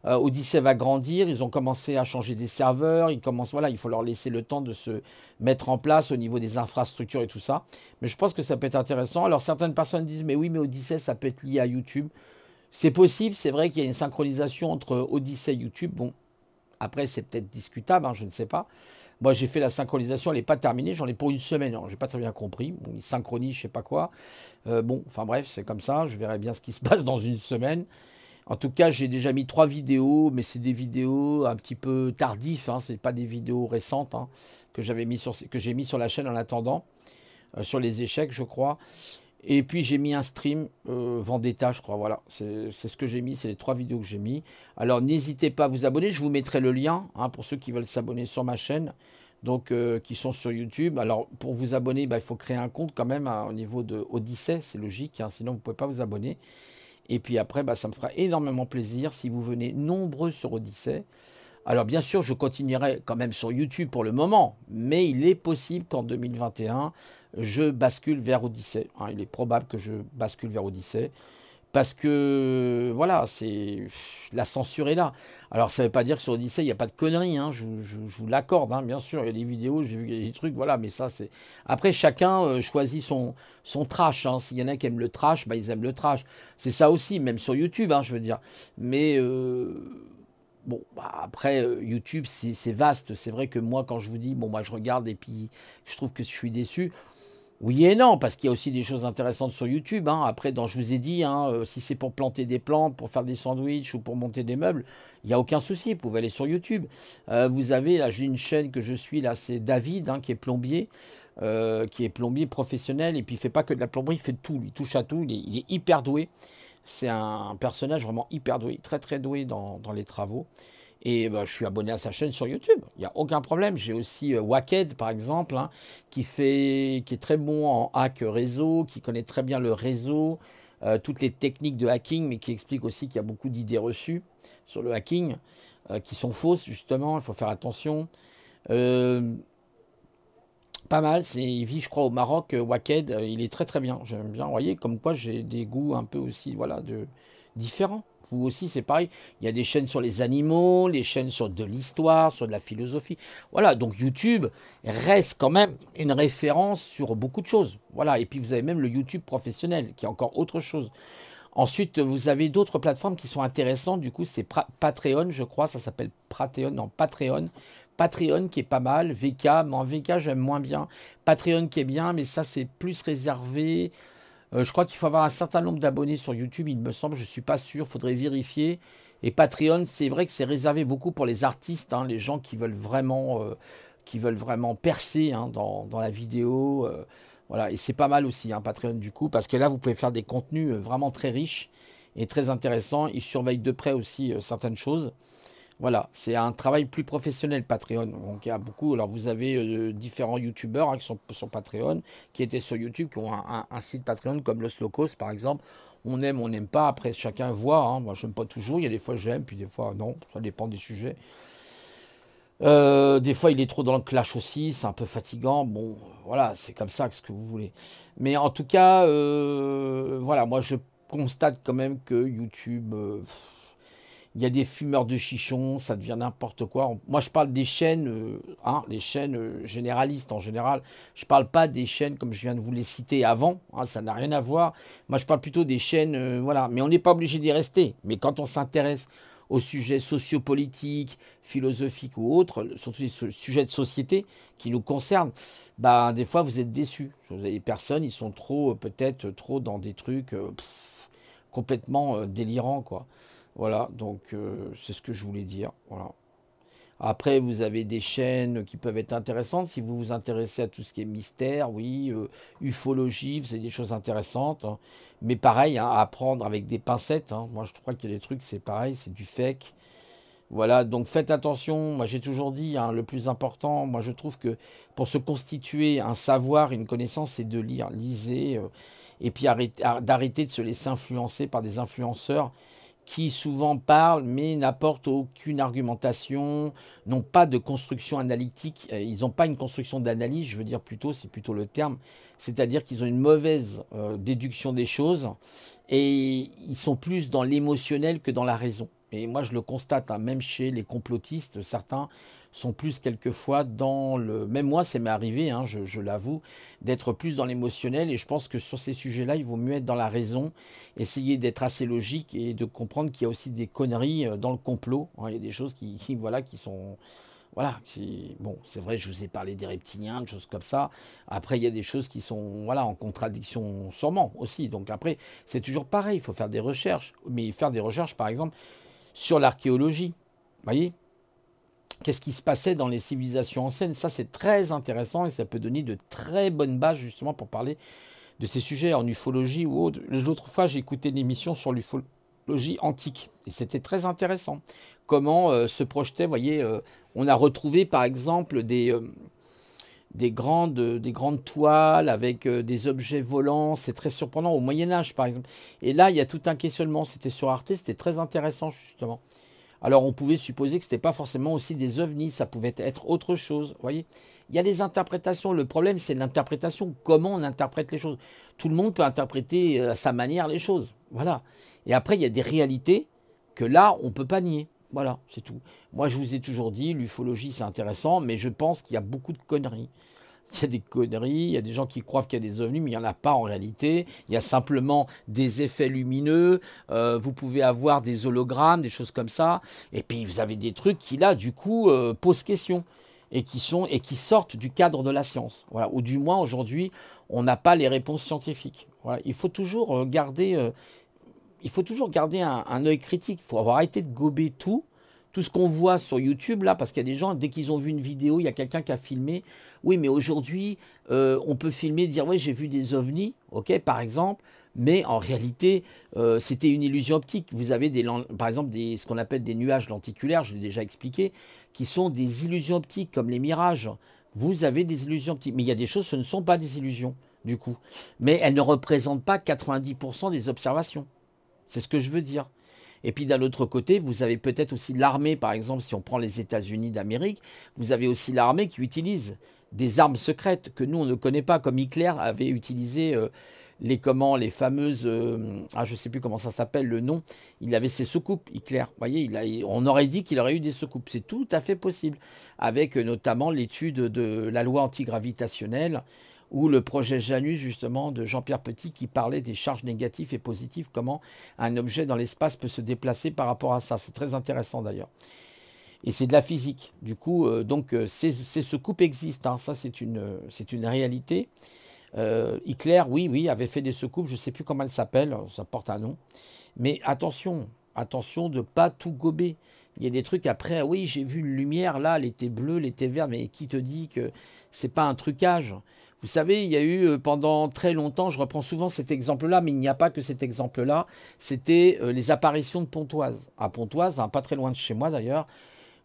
Odyssey va grandir, ils ont commencé à changer des serveurs, voilà, il faut leur laisser le temps de se mettre en place au niveau des infrastructures et tout ça. Mais je pense que ça peut être intéressant. Alors certaines personnes disent, mais oui, mais Odyssey, ça peut être lié à YouTube. C'est possible, c'est vrai qu'il y a une synchronisation entre Odyssey et YouTube. Bon, après, c'est peut-être discutable, hein, je ne sais pas. Moi, j'ai fait la synchronisation, elle n'est pas terminée, j'en ai pour une semaine. Alors, j'ai pas très bien compris. Bon, ils synchronisent, je sais pas quoi. Bon, enfin bref, c'est comme ça. Je verrai bien ce qui se passe dans une semaine. En tout cas, j'ai déjà mis 3 vidéos, mais c'est des vidéos un petit peu tardives, hein, c'est pas des vidéos récentes, hein, que j'ai mis sur la chaîne en attendant, sur les échecs, je crois. Et puis j'ai mis un stream Vendetta, je crois. Voilà, c'est ce que j'ai mis, c'est les 3 vidéos que j'ai mis. Alors n'hésitez pas à vous abonner, je vous mettrai le lien, hein, pour ceux qui veulent s'abonner sur ma chaîne, donc qui sont sur YouTube. Alors pour vous abonner, bah, il faut créer un compte quand même, hein, au niveau de Odyssey, c'est logique, hein, sinon vous ne pouvez pas vous abonner. Et puis après, bah, ça me fera énormément plaisir si vous venez nombreux sur Odyssey. Alors bien sûr, je continuerai quand même sur YouTube pour le moment, mais il est possible qu'en 2021, je bascule vers Odyssey, hein. Il est probable que je bascule vers Odyssey. Parce que, voilà, la censure est là. Alors, ça ne veut pas dire que sur Odyssey, il n'y a pas de conneries, hein, je vous l'accorde, hein, bien sûr. Il y a des vidéos, j'ai vu des trucs, voilà, mais ça, c'est. Après, chacun choisit son trash, hein. S'il y en a qui aiment le trash, bah, ils aiment le trash. C'est ça aussi, même sur YouTube, hein, je veux dire. Mais, bon, bah, après, YouTube, c'est vaste. C'est vrai que moi, quand je vous dis, bon, moi, je regarde et puis je trouve que je suis déçu. Oui et non, parce qu'il y a aussi des choses intéressantes sur YouTube, hein. Après, je vous ai dit, hein, si c'est pour planter des plantes, pour faire des sandwichs ou pour monter des meubles, il n'y a aucun souci, vous pouvez aller sur YouTube. Vous avez, là, j'ai une chaîne que je suis, là, c'est David, hein, qui est plombier professionnel, et puis il fait pas que de la plomberie, il fait de tout, il touche à tout, il est hyper doué. C'est un personnage vraiment hyper doué, très très doué dans les travaux. Et bah, je suis abonné à sa chaîne sur YouTube. Il n'y a aucun problème. J'ai aussi Wacked, par exemple, hein, qui est très bon en hack réseau, qui connaît très bien le réseau, toutes les techniques de hacking, mais qui explique aussi qu'il y a beaucoup d'idées reçues sur le hacking, qui sont fausses, justement. Il faut faire attention. Euh, Pas mal. Il vit, je crois, au Maroc, Wacked. Il est très très bien. J'aime bien. Vous voyez, comme quoi j'ai des goûts un peu aussi, voilà, différents. Vous aussi, c'est pareil. Il y a des chaînes sur les animaux, les chaînes sur de l'histoire, sur de la philosophie. Voilà, donc YouTube reste quand même une référence sur beaucoup de choses. Voilà, et puis vous avez même le YouTube professionnel, qui est encore autre chose. Ensuite, vous avez d'autres plateformes qui sont intéressantes. Du coup, c'est Patreon, je crois. Ça s'appelle Patreon, non, Patreon. Patreon qui est pas mal. VK, mais en VK, j'aime moins bien. Patreon qui est bien, mais ça, c'est plus réservé. Je crois qu'il faut avoir un certain nombre d'abonnés sur YouTube, il me semble. Je ne suis pas sûr, faudrait vérifier. Et Patreon, c'est vrai que c'est réservé beaucoup pour les artistes, hein, les gens qui veulent vraiment percer, hein, dans la vidéo. Voilà, et c'est pas mal aussi, hein, Patreon, du coup, parce que là, vous pouvez faire des contenus vraiment très riches et très intéressants. Ils surveillent de près aussi certaines choses. Voilà, c'est un travail plus professionnel, Patreon. Donc il y a beaucoup. Alors vous avez différents youtubeurs, hein, qui sont sur Patreon, qui étaient sur YouTube, qui ont un site Patreon comme Los Locos par exemple. On n'aime pas. Après, chacun voit, hein. Moi, je n'aime pas toujours. Il y a des fois j'aime, puis des fois non. Ça dépend des sujets. Des fois, il est trop dans le clash aussi. C'est un peu fatigant. Bon, voilà, c'est comme ça, ce que vous voulez. Mais en tout cas, voilà, moi, je constate quand même que YouTube. Il y a des fumeurs de chichons, ça devient n'importe quoi. Moi, je parle des chaînes, hein, les chaînes généralistes en général. Je parle pas des chaînes comme je viens de vous les citer avant, hein, ça n'a rien à voir. Moi, je parle plutôt des chaînes, voilà. Mais on n'est pas obligé d'y rester. Mais quand on s'intéresse aux sujets sociopolitiques, philosophiques ou autres, surtout les sujets de société qui nous concernent, bah, des fois, vous êtes déçus. Vous avez des personnes, ils sont trop, peut-être, trop dans des trucs complètement délirants, quoi. Voilà, donc c'est ce que je voulais dire. Voilà. Après, vous avez des chaînes qui peuvent être intéressantes. Si vous vous intéressez à tout ce qui est mystère, oui, ufologie, c'est des choses intéressantes, hein. Mais pareil, hein, à prendre avec des pincettes, hein. Moi, je crois qu'il y a des trucs, c'est pareil, c'est du fake. Voilà, donc faites attention. Moi, j'ai toujours dit, hein, le plus important, moi, je trouve que pour se constituer un savoir, une connaissance, c'est de lire. Lisez, et puis d'arrêter de se laisser influencer par des influenceurs qui souvent parlent mais n'apportent aucune argumentation, n'ont pas de construction analytique, ils n'ont pas une construction d'analyse, je veux dire plutôt, c'est plutôt le terme, c'est-à-dire qu'ils ont une mauvaise déduction des choses et ils sont plus dans l'émotionnel que dans la raison. Et moi je le constate, hein, même chez les complotistes, certains sont plus quelquefois dans le... Même moi, ça m'est arrivé, hein, je l'avoue, d'être plus dans l'émotionnel. Et je pense que sur ces sujets-là, il vaut mieux être dans la raison, essayer d'être assez logique et de comprendre qu'il y a aussi des conneries dans le complot, hein. Il y a des choses voilà, qui sont... Voilà, bon, c'est vrai, je vous ai parlé des reptiliens, de choses comme ça. Après, il y a des choses qui sont, voilà, en contradiction sûrement aussi. Donc après, c'est toujours pareil, il faut faire des recherches. Mais faire des recherches, par exemple, sur l'archéologie. Vous voyez, qu'est-ce qui se passait dans les civilisations anciennes? Ça, c'est très intéressant et ça peut donner de très bonnes bases justement pour parler de ces sujets en ufologie ou autre. L'autre fois, j'ai écouté une émission sur l'ufologie antique et c'était très intéressant. Comment se projetait, vous voyez, on a retrouvé par exemple des grandes toiles avec des objets volants. C'est très surprenant au Moyen Âge par exemple. Et là, il y a tout un questionnement. C'était sur Arte, c'était très intéressant justement. Alors on pouvait supposer que c'était pas forcément aussi des ovnis, ça pouvait être autre chose. Vous voyez, il y a des interprétations. Le problème, c'est l'interprétation. Comment on interprète les choses? Tout le monde peut interpréter à sa manière les choses. Voilà. Et après, il y a des réalités que là, on peut pas nier. Voilà, c'est tout. Moi, je vous ai toujours dit, l'ufologie, c'est intéressant, mais je pense qu'il y a beaucoup de conneries. Il y a des conneries, il y a des gens qui croient qu'il y a des ovnis, mais il n'y en a pas en réalité. Il y a simplement des effets lumineux, vous pouvez avoir des hologrammes, des choses comme ça. Et puis vous avez des trucs qui là, du coup, posent question et qui sortent du cadre de la science. Voilà. Ou du moins aujourd'hui, on n'a pas les réponses scientifiques. Voilà. Il faut toujours garder un œil critique. Il faut avoir arrêté de gober tout ce qu'on voit sur YouTube, là, parce qu'il y a des gens, dès qu'ils ont vu une vidéo, il y a quelqu'un qui a filmé. Oui, mais aujourd'hui, on peut filmer, dire, oui, j'ai vu des ovnis, ok, par exemple, mais en réalité, c'était une illusion optique. Vous avez, par exemple, ce qu'on appelle des nuages lenticulaires, je l'ai déjà expliqué, qui sont des illusions optiques, comme les mirages. Vous avez des illusions optiques. Mais il y a des choses, ce ne sont pas des illusions, du coup. Mais elles ne représentent pas 90% des observations. C'est ce que je veux dire. Et puis d'un autre côté, vous avez peut-être aussi l'armée, par exemple, si on prend les États-Unis d'Amérique, vous avez aussi l'armée qui utilise des armes secrètes que nous, on ne connaît pas, comme Hitler avait utilisé les fameuses... je ne sais plus comment ça s'appelle, le nom. Il avait ses soucoupes, Hitler. Vous voyez, on aurait dit qu'il aurait eu des soucoupes. C'est tout à fait possible, avec notamment l'étude de la loi antigravitationnelle, ou le projet Janus, justement, de Jean-Pierre Petit, qui parlait des charges négatives et positives, comment un objet dans l'espace peut se déplacer par rapport à ça. C'est très intéressant, d'ailleurs. Et c'est de la physique. Du coup, ces soucoupes existent. Hein. Ça, c'est une réalité. Hitler, oui, avait fait des soucoupes. Je ne sais plus comment elles s'appellent. Ça porte un nom. Mais attention de ne pas tout gober. Il y a des trucs après, oui, j'ai vu une lumière, là, elle était bleue, elle était verte, mais qui te dit que c'est pas un trucage? Vous savez, il y a eu pendant très longtemps, je reprends souvent cet exemple-là, mais il n'y a pas que cet exemple-là, c'était les apparitions de Pontoise. À Pontoise, hein, pas très loin de chez moi d'ailleurs,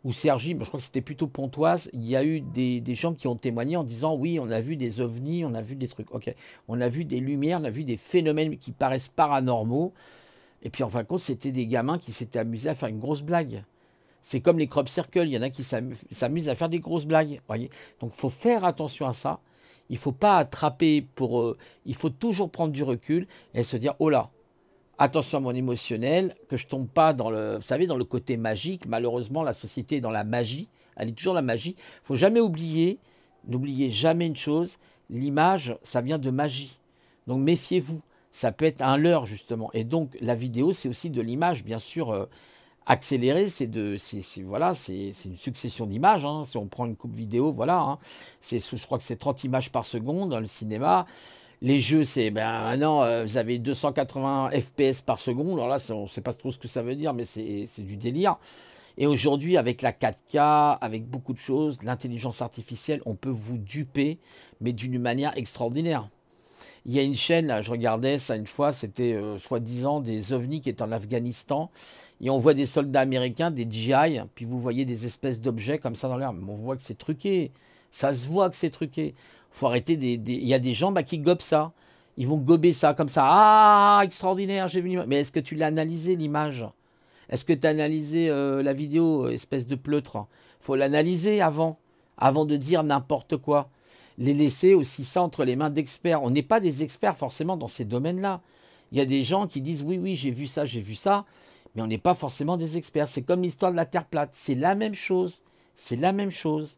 ou Cergy, je crois que c'était plutôt Pontoise, il y a eu des gens qui ont témoigné en disant, oui, on a vu des ovnis, on a vu des trucs, ok, on a vu des lumières, on a vu des phénomènes qui paraissent paranormaux, et puis en fin de compte, c'était des gamins qui s'étaient amusés à faire une grosse blague. C'est comme les crop circles, il y en a qui s'amusent à faire des grosses blagues. Voyez. Donc il faut faire attention à ça. Il ne faut pas attraper il faut toujours prendre du recul et se dire, oh là, attention à mon émotionnel, que je ne tombe pas dans vous savez, dans le côté magique. Malheureusement, la société est dans la magie. Elle est toujours la magie. Il ne faut jamais oublier, n'oubliez jamais une chose, l'image, ça vient de magie. Donc méfiez-vous. Ça peut être un leurre, justement. Et donc la vidéo, c'est aussi de l'image, bien sûr. Accéléré, c'est une succession d'images. Hein. Si on prend une coupe vidéo, voilà. Hein. Je crois que c'est 30 images par seconde dans le cinéma. Les jeux, c'est maintenant, vous avez 280 FPS par seconde. Alors là, on ne sait pas trop ce que ça veut dire, mais c'est du délire. Et aujourd'hui, avec la 4K, avec beaucoup de choses, l'intelligence artificielle, on peut vous duper, mais d'une manière extraordinaire. Il y a une chaîne, là, je regardais ça une fois, c'était soi-disant des ovnis qui étaient en Afghanistan. Et on voit des soldats américains, des GI, puis vous voyez des espèces d'objets comme ça dans l'air. Mais on voit que c'est truqué. Ça se voit que c'est truqué. Faut arrêter Il y a des gens qui gobent ça. Ils vont gober ça comme ça. Ah, extraordinaire, j'ai vu l'image. Mais est-ce que tu l'as analysé, l'image? Est-ce que tu as analysé la vidéo, espèce de pleutre? Faut l'analyser avant de dire n'importe quoi. Les laisser aussi ça entre les mains d'experts. On n'est pas des experts forcément dans ces domaines-là. Il y a des gens qui disent oui, j'ai vu ça, mais on n'est pas forcément des experts. C'est comme l'histoire de la Terre plate. C'est la même chose. C'est la même chose.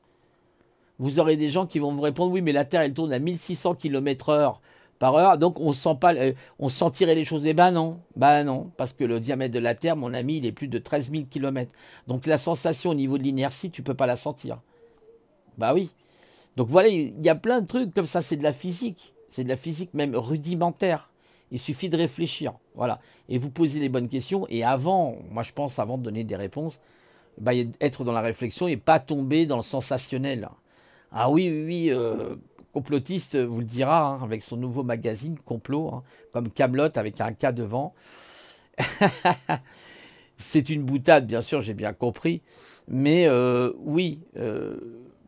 Vous aurez des gens qui vont vous répondre oui, mais la Terre, elle tourne à 1600 km/h par heure, donc on sentirait les choses. Eh ben non, parce que le diamètre de la Terre, mon ami, il est plus de 13 000 km. Donc la sensation au niveau de l'inertie, tu peux pas la sentir. Bah oui. Donc voilà, il y a plein de trucs comme ça, c'est de la physique. C'est de la physique même rudimentaire. Il suffit de réfléchir. Voilà. Et vous posez les bonnes questions. Et avant de donner des réponses, être dans la réflexion et pas tomber dans le sensationnel. Ah oui, complotiste vous le dira, hein, avec son nouveau magazine, Complot, hein, comme Camelot avec un K devant. C'est une boutade, bien sûr, j'ai bien compris. Mais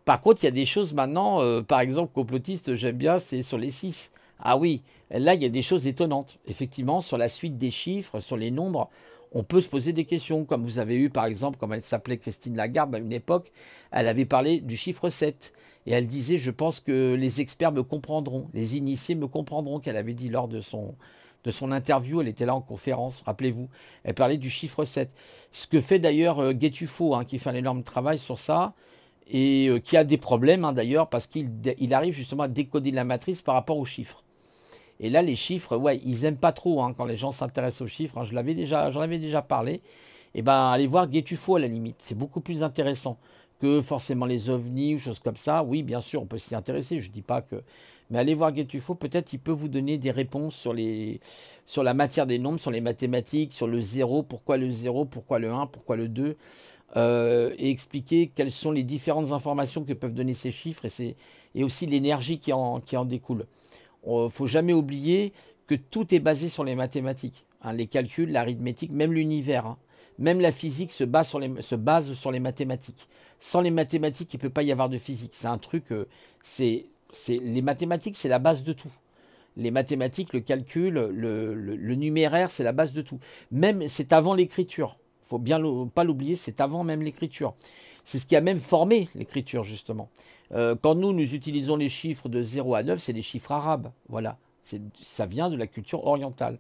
par contre, il y a des choses maintenant, par exemple, complotiste, j'aime bien, c'est sur les 6. Ah oui, là, il y a des choses étonnantes. Effectivement, sur la suite des chiffres, sur les nombres, on peut se poser des questions. Comme vous avez eu, par exemple, comme elle s'appelait Christine Lagarde à une époque, elle avait parlé du chiffre 7. Et elle disait, je pense que les experts me comprendront, les initiés me comprendront, qu'elle avait dit lors de son interview. Elle était là en conférence, rappelez-vous. Elle parlait du chiffre 7. Ce que fait d'ailleurs Guetufo, hein, qui fait un énorme travail sur ça et qui a des problèmes, hein, d'ailleurs, parce qu'il arrive justement à décoder la matrice par rapport aux chiffres. Et là, les chiffres, ouais, ils aiment pas trop, hein, quand les gens s'intéressent aux chiffres, hein. J'en avais déjà parlé. Et ben, allez voir Guetufo à la limite. C'est beaucoup plus intéressant que forcément les ovnis ou choses comme ça. Oui, bien sûr, on peut s'y intéresser. Je dis pas que, mais allez voir Guetufo. Peut-être il peut vous donner des réponses sur la matière des nombres, sur les mathématiques, sur le zéro, pourquoi le un, pourquoi le 2, et expliquer quelles sont les différentes informations que peuvent donner ces chiffres et aussi l'énergie qui en découle. Il ne faut jamais oublier que tout est basé sur les mathématiques, hein, les calculs, l'arithmétique, même l'univers, hein. Même la physique se base sur les mathématiques. Sans les mathématiques, il ne peut pas y avoir de physique. C'est un truc, les mathématiques, c'est la base de tout. Les mathématiques, le calcul, le numéraire, c'est la base de tout. Même, c'est avant l'écriture. Il ne faut bien pas l'oublier, c'est avant même l'écriture. C'est ce qui a même formé l'écriture, justement. Quand nous utilisons les chiffres de 0 à 9, c'est les chiffres arabes. Voilà. Ça vient de la culture orientale.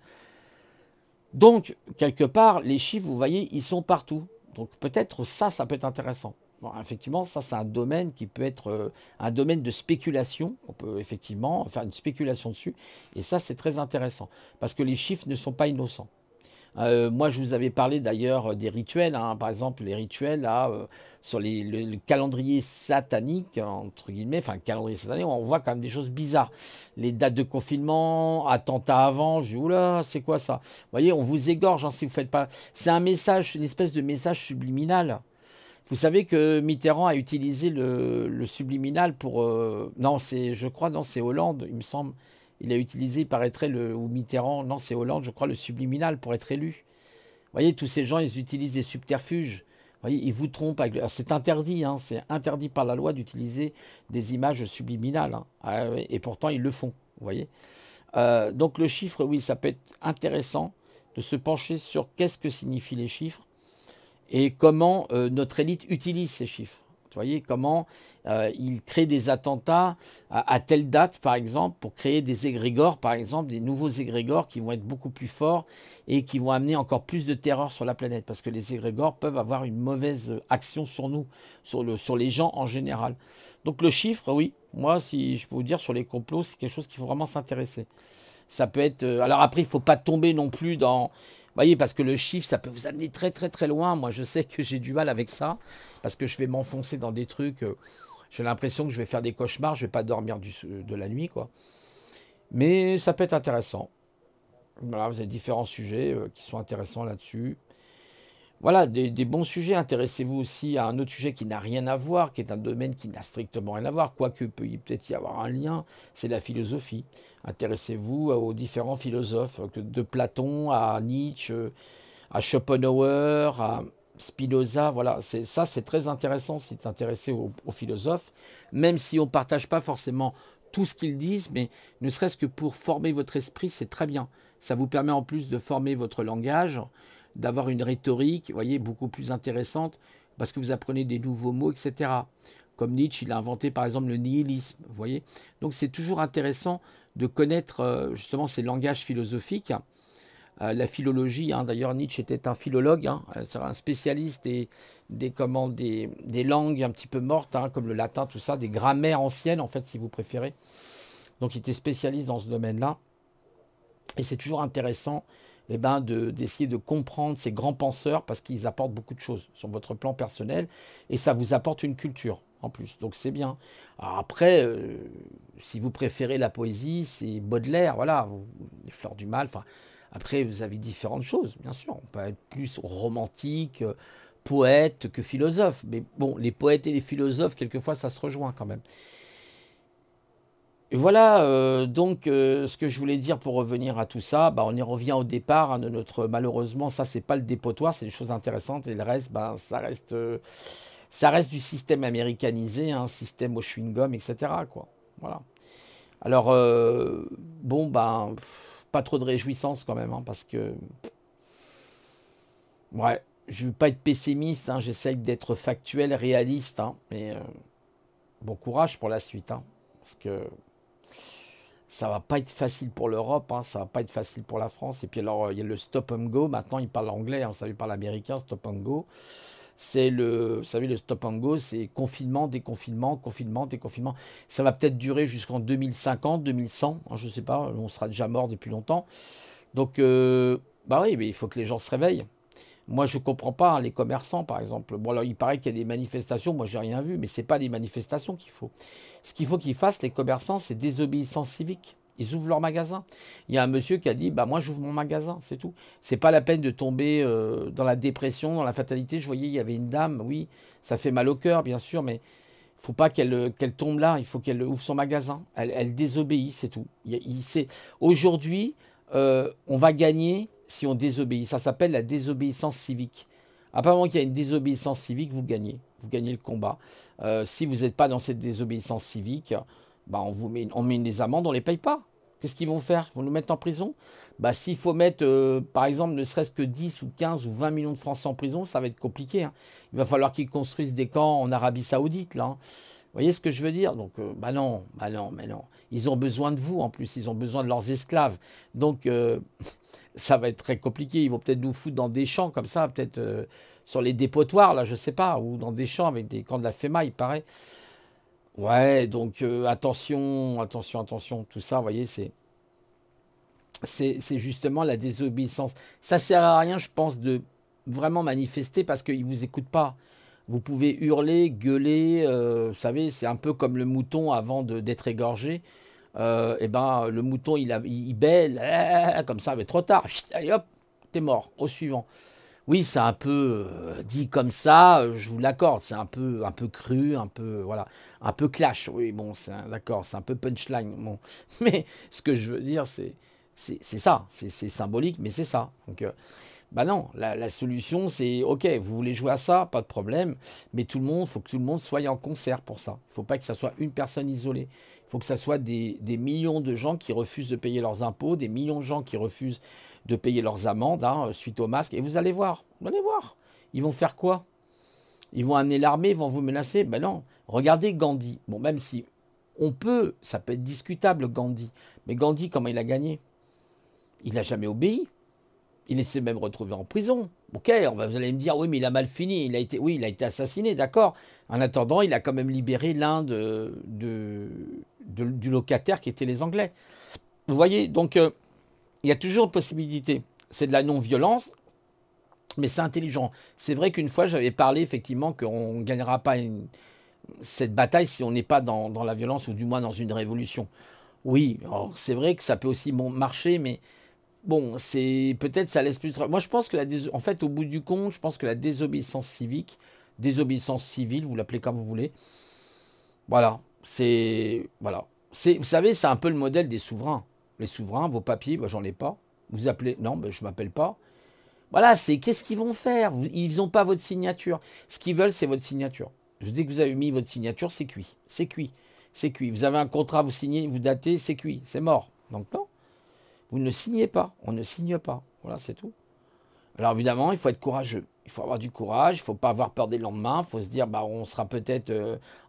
Donc, quelque part, les chiffres, vous voyez, ils sont partout. Donc, peut-être ça peut être intéressant. Bon, effectivement, ça, c'est un domaine qui peut être un domaine de spéculation. On peut effectivement faire une spéculation dessus. Et ça, c'est très intéressant. Parce que les chiffres ne sont pas innocents. Moi, je vous avais parlé d'ailleurs des rituels, hein. Par exemple, les rituels là, sur le calendrier satanique, entre guillemets, enfin, le calendrier satanique, on voit quand même des choses bizarres. Les dates de confinement, attentats avant, je dis, oula, c'est quoi ça? Vous voyez, on vous égorge, hein, si vous faites pas. C'est un message, une espèce de message subliminal. Vous savez que Mitterrand a utilisé le subliminal pour. Non, je crois, non, c'est Hollande, il me semble. Il a utilisé, il paraîtrait, ou Mitterrand, non, c'est Hollande, je crois, le subliminal pour être élu. Vous voyez, tous ces gens, ils utilisent des subterfuges. Vous voyez, ils vous trompent. C'est interdit, hein, c'est interdit par la loi d'utiliser des images subliminales, hein. Ah ouais, et pourtant, ils le font. Vous voyez. Donc, le chiffre, oui, ça peut être intéressant de se pencher sur qu'est-ce que signifient les chiffres et comment notre élite utilise ces chiffres. Vous voyez comment ils créent des attentats à telle date, par exemple, pour créer des égrégores, par exemple, des nouveaux égrégores qui vont être beaucoup plus forts et qui vont amener encore plus de terreur sur la planète. Parce que les égrégores peuvent avoir une mauvaise action sur nous, sur les gens en général. Donc le chiffre, oui, moi, si je peux vous dire, sur les complots, c'est quelque chose qu'il faut vraiment s'intéresser. Ça peut être... alors après, il ne faut pas tomber non plus dans... Vous voyez, parce que le chiffre, ça peut vous amener très très très loin. Moi, je sais que j'ai du mal avec ça, parce que je vais m'enfoncer dans des trucs. J'ai l'impression que je vais faire des cauchemars, je vais pas dormir de la nuit, quoi. Mais ça peut être intéressant. Voilà, vous avez différents sujets qui sont intéressants là-dessus. Voilà, des bons sujets. Intéressez-vous aussi à un autre sujet qui n'a rien à voir, qui est un domaine qui n'a strictement rien à voir, quoique peut-être y avoir un lien, c'est la philosophie. Intéressez-vous aux différents philosophes, de Platon à Nietzsche, à Schopenhauer, à Spinoza. Voilà, c'est très intéressant si vous intéressez aux philosophes, même si on ne partage pas forcément tout ce qu'ils disent, mais ne serait-ce que pour former votre esprit, c'est très bien. Ça vous permet en plus de former votre langage, d'avoir une rhétorique, vous voyez, beaucoup plus intéressante, parce que vous apprenez des nouveaux mots, etc. Comme Nietzsche, il a inventé par exemple le nihilisme, vous voyez. Donc c'est toujours intéressant de connaître justement ces langages philosophiques. La philologie, hein, d'ailleurs Nietzsche était un philologue, hein, c'est un spécialiste des langues un petit peu mortes, hein, comme le latin, tout ça, des grammaires anciennes en fait, si vous préférez. Donc il était spécialiste dans ce domaine-là. Et c'est toujours intéressant d'essayer de comprendre ces grands penseurs parce qu'ils apportent beaucoup de choses sur votre plan personnel et ça vous apporte une culture en plus. Donc c'est bien. Alors après, si vous préférez la poésie, c'est Baudelaire, voilà, les Fleurs du Mal. Enfin, après, vous avez différentes choses, bien sûr. On peut être plus romantique, poète que philosophe. Mais bon, les poètes et les philosophes, quelquefois, ça se rejoint quand même. Et voilà, donc ce que je voulais dire pour revenir à tout ça, on y revient au départ, hein, de notre, malheureusement, ça c'est pas le dépotoir, c'est des choses intéressantes, et le reste, ça reste du système américanisé, un système au chewing-gum, etc., quoi. Voilà. Alors, bon, ben, pas trop de réjouissance quand même, hein, parce que, ouais, je veux pas être pessimiste, hein, j'essaye d'être factuel, réaliste, hein, mais bon courage pour la suite, hein, parce que ça va pas être facile pour l'Europe, hein, ça va pas être facile pour la France. Et puis alors, il y a le stop and go, maintenant ils parlent anglais, hein, ça lui parle américain, stop and go. C'est le, vous savez, le stop and go, c'est confinement, déconfinement, confinement, déconfinement. Ça va peut-être durer jusqu'en 2050, 2100, hein, je sais pas, on sera déjà mort depuis longtemps. Donc, bah oui, mais il faut que les gens se réveillent. Moi, je comprends pas, hein, les commerçants, par exemple. Bon, alors, il paraît qu'il y a des manifestations. Moi, j'ai rien vu, mais c'est pas des manifestations qu'il faut. Ce qu'il faut qu'ils fassent, les commerçants, c'est désobéissance civique. Ils ouvrent leur magasin. Il y a un monsieur qui a dit, bah moi, j'ouvre mon magasin, c'est tout. C'est pas la peine de tomber dans la dépression, dans la fatalité. Je voyais, il y avait une dame, oui, ça fait mal au cœur, bien sûr, mais faut pas qu'elle tombe là. Il faut qu'elle ouvre son magasin. Elle désobéit, c'est tout. Aujourd'hui, on va gagner si on désobéit. Ça s'appelle la désobéissance civique. Apparemment qu'il y a une désobéissance civique, vous gagnez. Vous gagnez le combat. Si vous n'êtes pas dans cette désobéissance civique, bah on met des amendes, on ne les paye pas. Qu'est-ce qu'ils vont faire? Ils vont nous mettre en prison? Bah, s'il faut mettre, par exemple, ne serait-ce que 10 ou 15 ou 20 millions de Français en prison, ça va être compliqué, hein. Il va falloir qu'ils construisent des camps en Arabie Saoudite, là, hein. Vous voyez ce que je veux dire? Donc, bah non, bah non, mais non. Ils ont besoin de vous, en plus. Ils ont besoin de leurs esclaves. Donc, ça va être très compliqué. Ils vont peut-être nous foutre dans des champs comme ça, peut-être sur les dépotoirs, là, je sais pas, ou dans des champs avec des camps de la FEMA, il paraît. Ouais, donc attention, attention, attention, tout ça, vous voyez, c'est justement la désobéissance. Ça sert à rien, je pense, de vraiment manifester parce qu'ils ne vous écoutent pas. Vous pouvez hurler, gueuler, vous savez, c'est un peu comme le mouton avant d'être égorgé. Et ben, le mouton, il bêle, comme ça, mais trop tard. Chut, allez hop, t'es mort, au suivant. Oui, c'est un peu dit comme ça, je vous l'accorde, c'est un peu cru, un peu, voilà, un peu clash. Oui, bon, d'accord, c'est un peu punchline. Bon. Mais ce que je veux dire, c'est ça, c'est symbolique, mais c'est ça. Donc, bah non, la solution, c'est, ok, vous voulez jouer à ça, pas de problème, mais tout le monde, faut que tout le monde soit en concert pour ça. Il ne faut pas que ça soit une personne isolée. Il faut que ça soit des millions de gens qui refusent de payer leurs impôts, des millions de gens qui refusent de payer leurs amendes, hein, suite au masque. Et vous allez voir, vous allez voir. Ils vont faire quoi? Ils vont amener l'armée, ils vont vous menacer? Ben non. Regardez Gandhi. Bon, même si on peut, ça peut être discutable, Gandhi. Mais Gandhi, comment il a gagné? Il n'a jamais obéi. Il s'est même retrouvé en prison. Ok, vous allez me dire, oui, mais il a mal fini. Oui, il a été assassiné, d'accord. En attendant, il a quand même libéré l'un du locataire qui était les Anglais. Vous voyez, donc il y a toujours une possibilité. C'est de la non-violence, mais c'est intelligent. C'est vrai qu'une fois, j'avais parlé effectivement qu'on ne gagnera pas cette bataille si on n'est pas dans la violence ou du moins dans une révolution. Oui, c'est vrai que ça peut aussi marcher, mais bon, c'est peut-être ça laisse plus. Moi, je pense que en fait, au bout du compte, je pense que la désobéissance civique, désobéissance civile, vous l'appelez comme vous voulez, voilà, voilà. Vous savez, c'est un peu le modèle des souverains. Les souverains, vos papiers, bah, j'en ai pas. Vous appelez, non, bah, je m'appelle pas. Voilà, c'est qu'est-ce qu'ils vont faire? Ils n'ont pas votre signature. Ce qu'ils veulent, c'est votre signature. Dès que vous avez mis votre signature, c'est cuit. C'est cuit. C'est cuit. Vous avez un contrat, vous signez, vous datez, c'est cuit. C'est mort. Donc non. Vous ne signez pas, on ne signe pas. Voilà, c'est tout. Alors évidemment, il faut être courageux. Il faut avoir du courage, il ne faut pas avoir peur des lendemains. Il faut se dire, bah, on sera peut-être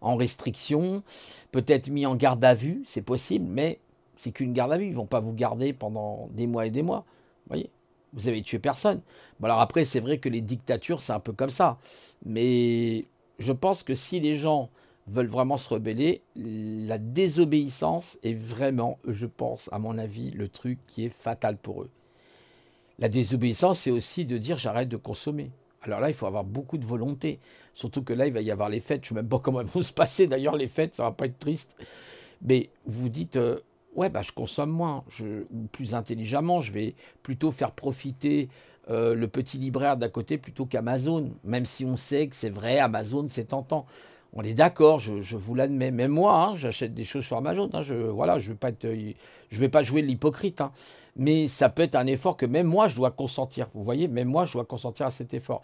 en restriction, peut-être mis en garde à vue, c'est possible, mais c'est qu'une garde à vue. Ils ne vont pas vous garder pendant des mois et des mois. Vous voyez, vous avez tué personne. Bon, alors après, c'est vrai que les dictatures, c'est un peu comme ça. Mais je pense que si les gens veulent vraiment se rebeller, la désobéissance est vraiment, je pense, à mon avis, le truc qui est fatal pour eux. La désobéissance, c'est aussi de dire j'arrête de consommer. Alors là, il faut avoir beaucoup de volonté. Surtout que là, il va y avoir les fêtes. Je ne sais même pas comment elles vont se passer. D'ailleurs, les fêtes, ça ne va pas être triste. Mais vous dites, ouais, bah, je consomme moins, plus intelligemment. Je vais plutôt faire profiter le petit libraire d'à côté plutôt qu'Amazon. Même si on sait que c'est vrai, Amazon, c'est tentant. On est d'accord, je vous l'admets. Même moi, hein, j'achète des choses sur Amazon. Hein, voilà, je ne vais pas jouer l'hypocrite. Hein. Mais ça peut être un effort que même moi, je dois consentir. Vous voyez, même moi, je dois consentir à cet effort.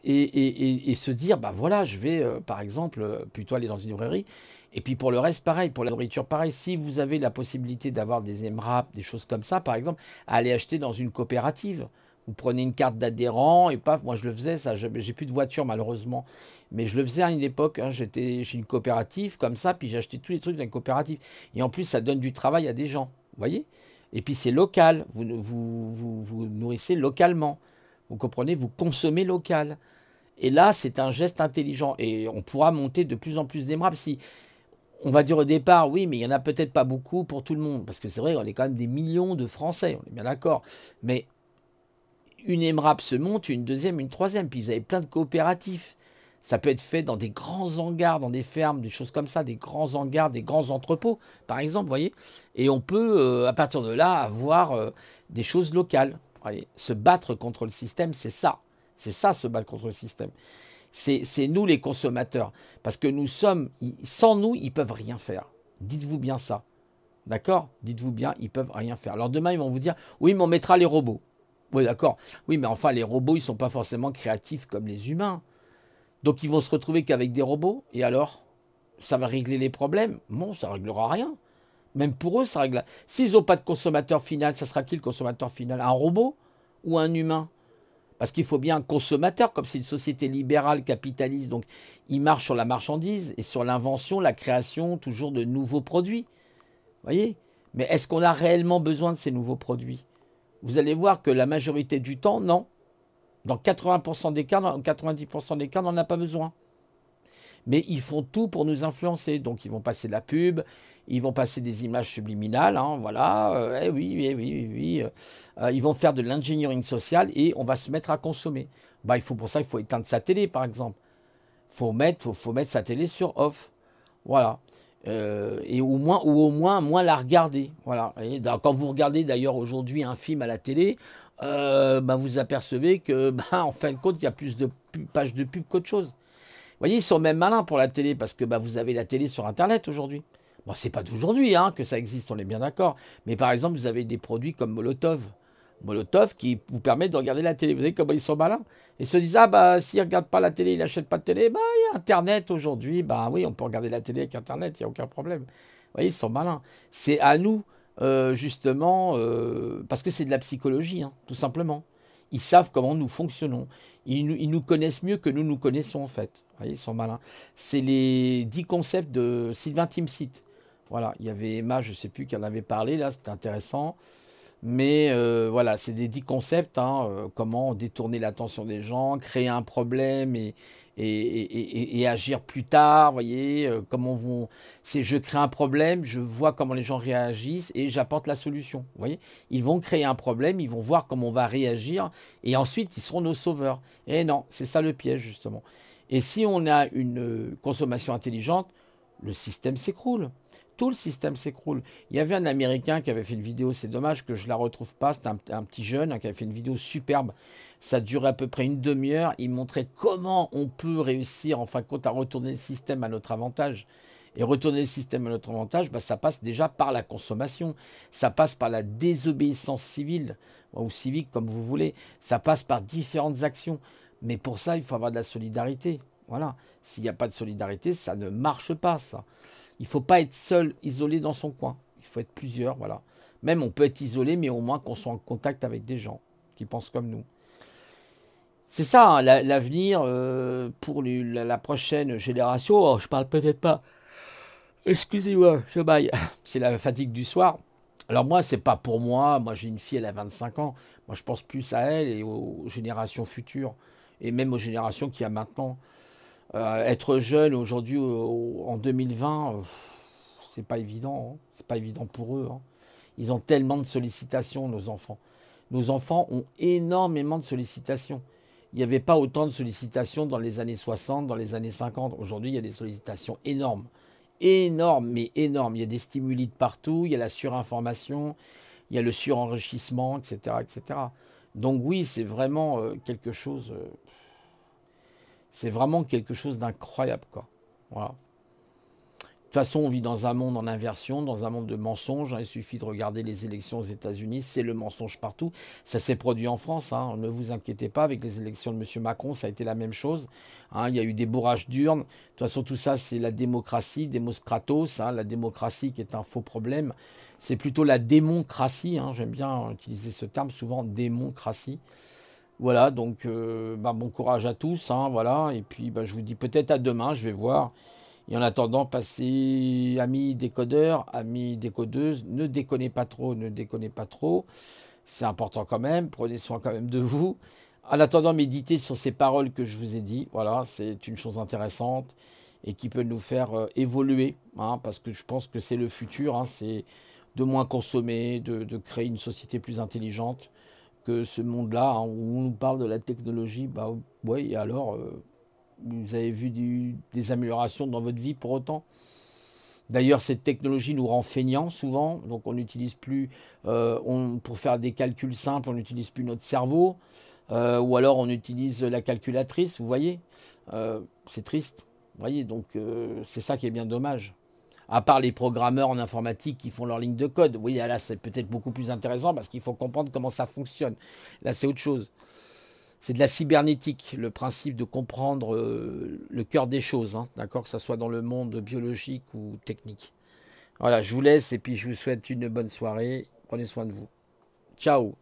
Et se dire, bah voilà, je vais, par exemple, plutôt aller dans une librairie Et puis pour le reste, pareil, pour la nourriture, pareil. Si vous avez la possibilité d'avoir des MRAP, des choses comme ça, par exemple, allez acheter dans une coopérative. Vous prenez une carte d'adhérent et paf, moi je le faisais, ça, j'ai plus de voiture malheureusement, mais je le faisais à une époque, hein, j'étais chez une coopérative comme ça, puis j'achetais tous les trucs dans une coopérative. Et en plus, ça donne du travail à des gens, vous voyez? Et puis c'est local, vous nourrissez localement, vous comprenez, vous consommez local. Et là, c'est un geste intelligent et on pourra monter de plus en plus d'EMRAP. Si on va dire au départ, oui, mais il n'y en a peut-être pas beaucoup pour tout le monde, parce que c'est vrai, on est quand même des millions de Français, on est bien d'accord. Mais une EMRAP se monte, une deuxième, une troisième, puis vous avez plein de coopératifs. Ça peut être fait dans des grands hangars, dans des fermes, des choses comme ça, des grands hangars, des grands entrepôts, par exemple, vous voyez. Et on peut, à partir de là, avoir des choses locales. Voyez. Se battre contre le système, c'est ça. C'est ça, se battre contre le système. C'est nous les consommateurs. Parce que nous sommes, sans nous, ils ne peuvent rien faire. Dites-vous bien ça. D'accord? Dites-vous bien, ils ne peuvent rien faire. Alors demain, ils vont vous dire, oui, mais on mettra les robots. Oui, d'accord. Oui, mais enfin, les robots, ils ne sont pas forcément créatifs comme les humains. Donc, ils vont se retrouver qu'avec des robots. Et alors, ça va régler les problèmes? Bon, ça ne réglera rien. Même pour eux, ça règle. S'ils n'ont pas de consommateur final, ça sera qui le consommateur final? Un robot ou un humain? Parce qu'il faut bien un consommateur, comme c'est une société libérale, capitaliste. Donc, il marche sur la marchandise et sur l'invention, la création toujours de nouveaux produits. Vous voyez? Mais est-ce qu'on a réellement besoin de ces nouveaux produits? Vous allez voir que la majorité du temps, non. Dans 80% des cas, dans 90% des cas, on n'en a pas besoin. Mais ils font tout pour nous influencer. Donc ils vont passer de la pub, ils vont passer des images subliminales, hein, voilà. Oui, oui, oui, oui. Ils vont faire de l'engineering social et on va se mettre à consommer. Bah, pour ça, il faut éteindre sa télé, par exemple. Faut mettre sa télé sur off. Voilà. Et au moins la regarder. Voilà. Et quand vous regardez d'ailleurs aujourd'hui un film à la télé, bah, vous apercevez que, bah, en fin de compte, il y a plus de pages de pub qu'autre chose. Vous voyez, ils sont même malins pour la télé parce que bah, vous avez la télé sur Internet aujourd'hui. Bon, c'est pas d'aujourd'hui hein, que ça existe, on est bien d'accord. Mais par exemple, vous avez des produits comme Molotov. Molotov qui vous permet de regarder la télé. Vous savez comment ils sont malins? Ils se disent, ah bah s'ils ne regardent pas la télé, ils n'achètent pas de télé, bah il y a Internet aujourd'hui. Bah oui, on peut regarder la télé avec Internet, il n'y a aucun problème. Vous voyez, ils sont malins. C'est à nous, justement, parce que c'est de la psychologie, hein, tout simplement. Ils savent comment nous fonctionnons. Ils nous connaissent mieux que nous connaissons, en fait. Vous voyez, ils sont malins. C'est les 10 concepts de Sylvain Timsit. Voilà, il y avait Emma, je ne sais plus, qui en avait parlé, là, c'était intéressant. Mais voilà, c'est des 10 concepts, hein, comment détourner l'attention des gens, créer un problème et agir plus tard, voyez, comment c'est je crée un problème, je vois comment les gens réagissent et j'apporte la solution, vous voyez. Ils vont créer un problème, ils vont voir comment on va réagir et ensuite ils seront nos sauveurs. Et non, c'est ça le piège justement. Et si on a une consommation intelligente, le système s'écroule. Tout le système s'écroule. Il y avait un Américain qui avait fait une vidéo, c'est dommage que je ne la retrouve pas, c'était un petit jeune hein, qui avait fait une vidéo superbe. Ça durait à peu près une demi-heure. Il montrait comment on peut réussir, en fin de compte, à retourner le système à notre avantage. Et retourner le système à notre avantage, bah, ça passe déjà par la consommation. Ça passe par la désobéissance civile, ou civique, comme vous voulez. Ça passe par différentes actions. Mais pour ça, il faut avoir de la solidarité. Voilà. S'il n'y a pas de solidarité, ça ne marche pas, ça. Il ne faut pas être seul, isolé dans son coin. Il faut être plusieurs, voilà. Même on peut être isolé, mais au moins qu'on soit en contact avec des gens qui pensent comme nous. C'est ça, hein, l'avenir pour la prochaine génération. Oh, je parle peut-être pas. Excusez-moi, je baille. C'est la fatigue du soir. Alors moi, c'est pas pour moi. Moi, j'ai une fille, elle a 25 ans. Moi, je pense plus à elle et aux générations futures. Et même aux générations qu'il y a maintenant. Être jeune aujourd'hui, en 2020, c'est pas évident. Hein. C'est pas évident pour eux. Hein. Ils ont tellement de sollicitations, nos enfants. Nos enfants ont énormément de sollicitations. Il n'y avait pas autant de sollicitations dans les années 60, dans les années 50. Aujourd'hui, il y a des sollicitations énormes. Énormes, mais énormes. Il y a des stimuli de partout, il y a la surinformation, il y a le surenrichissement, etc. etc. Donc oui, c'est vraiment quelque chose... c'est vraiment quelque chose d'incroyable, quoi. Voilà. toute façon, on vit dans un monde en inversion, dans un monde de mensonges, hein. Il suffit de regarder les élections aux États-Unis, c'est le mensonge partout. Ça s'est produit en France, hein. Ne vous inquiétez pas, avec les élections de M. Macron, ça a été la même chose, hein. Il y a eu des bourrages d'urnes. De toute façon, tout ça, c'est la démocratie, démos kratos, hein. La démocratie qui est un faux problème. C'est plutôt la démoncratie, hein. J'aime bien utiliser ce terme, souvent démoncratie. Voilà, donc bah, bon courage à tous, hein, voilà. Et puis bah, je vous dis peut-être à demain, je vais voir. Et en attendant, passez, amis décodeurs, amis décodeuses, ne déconnez pas trop, ne déconnez pas trop. C'est important quand même, prenez soin quand même de vous. En attendant, méditez sur ces paroles que je vous ai dit. Voilà, c'est une chose intéressante et qui peut nous faire évoluer, hein, parce que je pense que c'est le futur, hein, c'est de moins consommer, de créer une société plus intelligente que ce monde-là, hein, où on nous parle de la technologie. Bah ouais, et alors, vous avez vu des améliorations dans votre vie pour autant? D'ailleurs, cette technologie nous rend feignants souvent, donc on n'utilise plus, pour faire des calculs simples, on n'utilise plus notre cerveau, ou alors on utilise la calculatrice, vous voyez. C'est triste, vous voyez, donc c'est ça qui est bien dommage. À part les programmeurs en informatique qui font leur ligne de code, oui, là c'est peut-être beaucoup plus intéressant parce qu'il faut comprendre comment ça fonctionne. Là c'est autre chose. C'est de la cybernétique, le principe de comprendre le cœur des choses, hein, d'accord, que ce soit dans le monde biologique ou technique. Voilà, je vous laisse et puis je vous souhaite une bonne soirée. Prenez soin de vous. Ciao.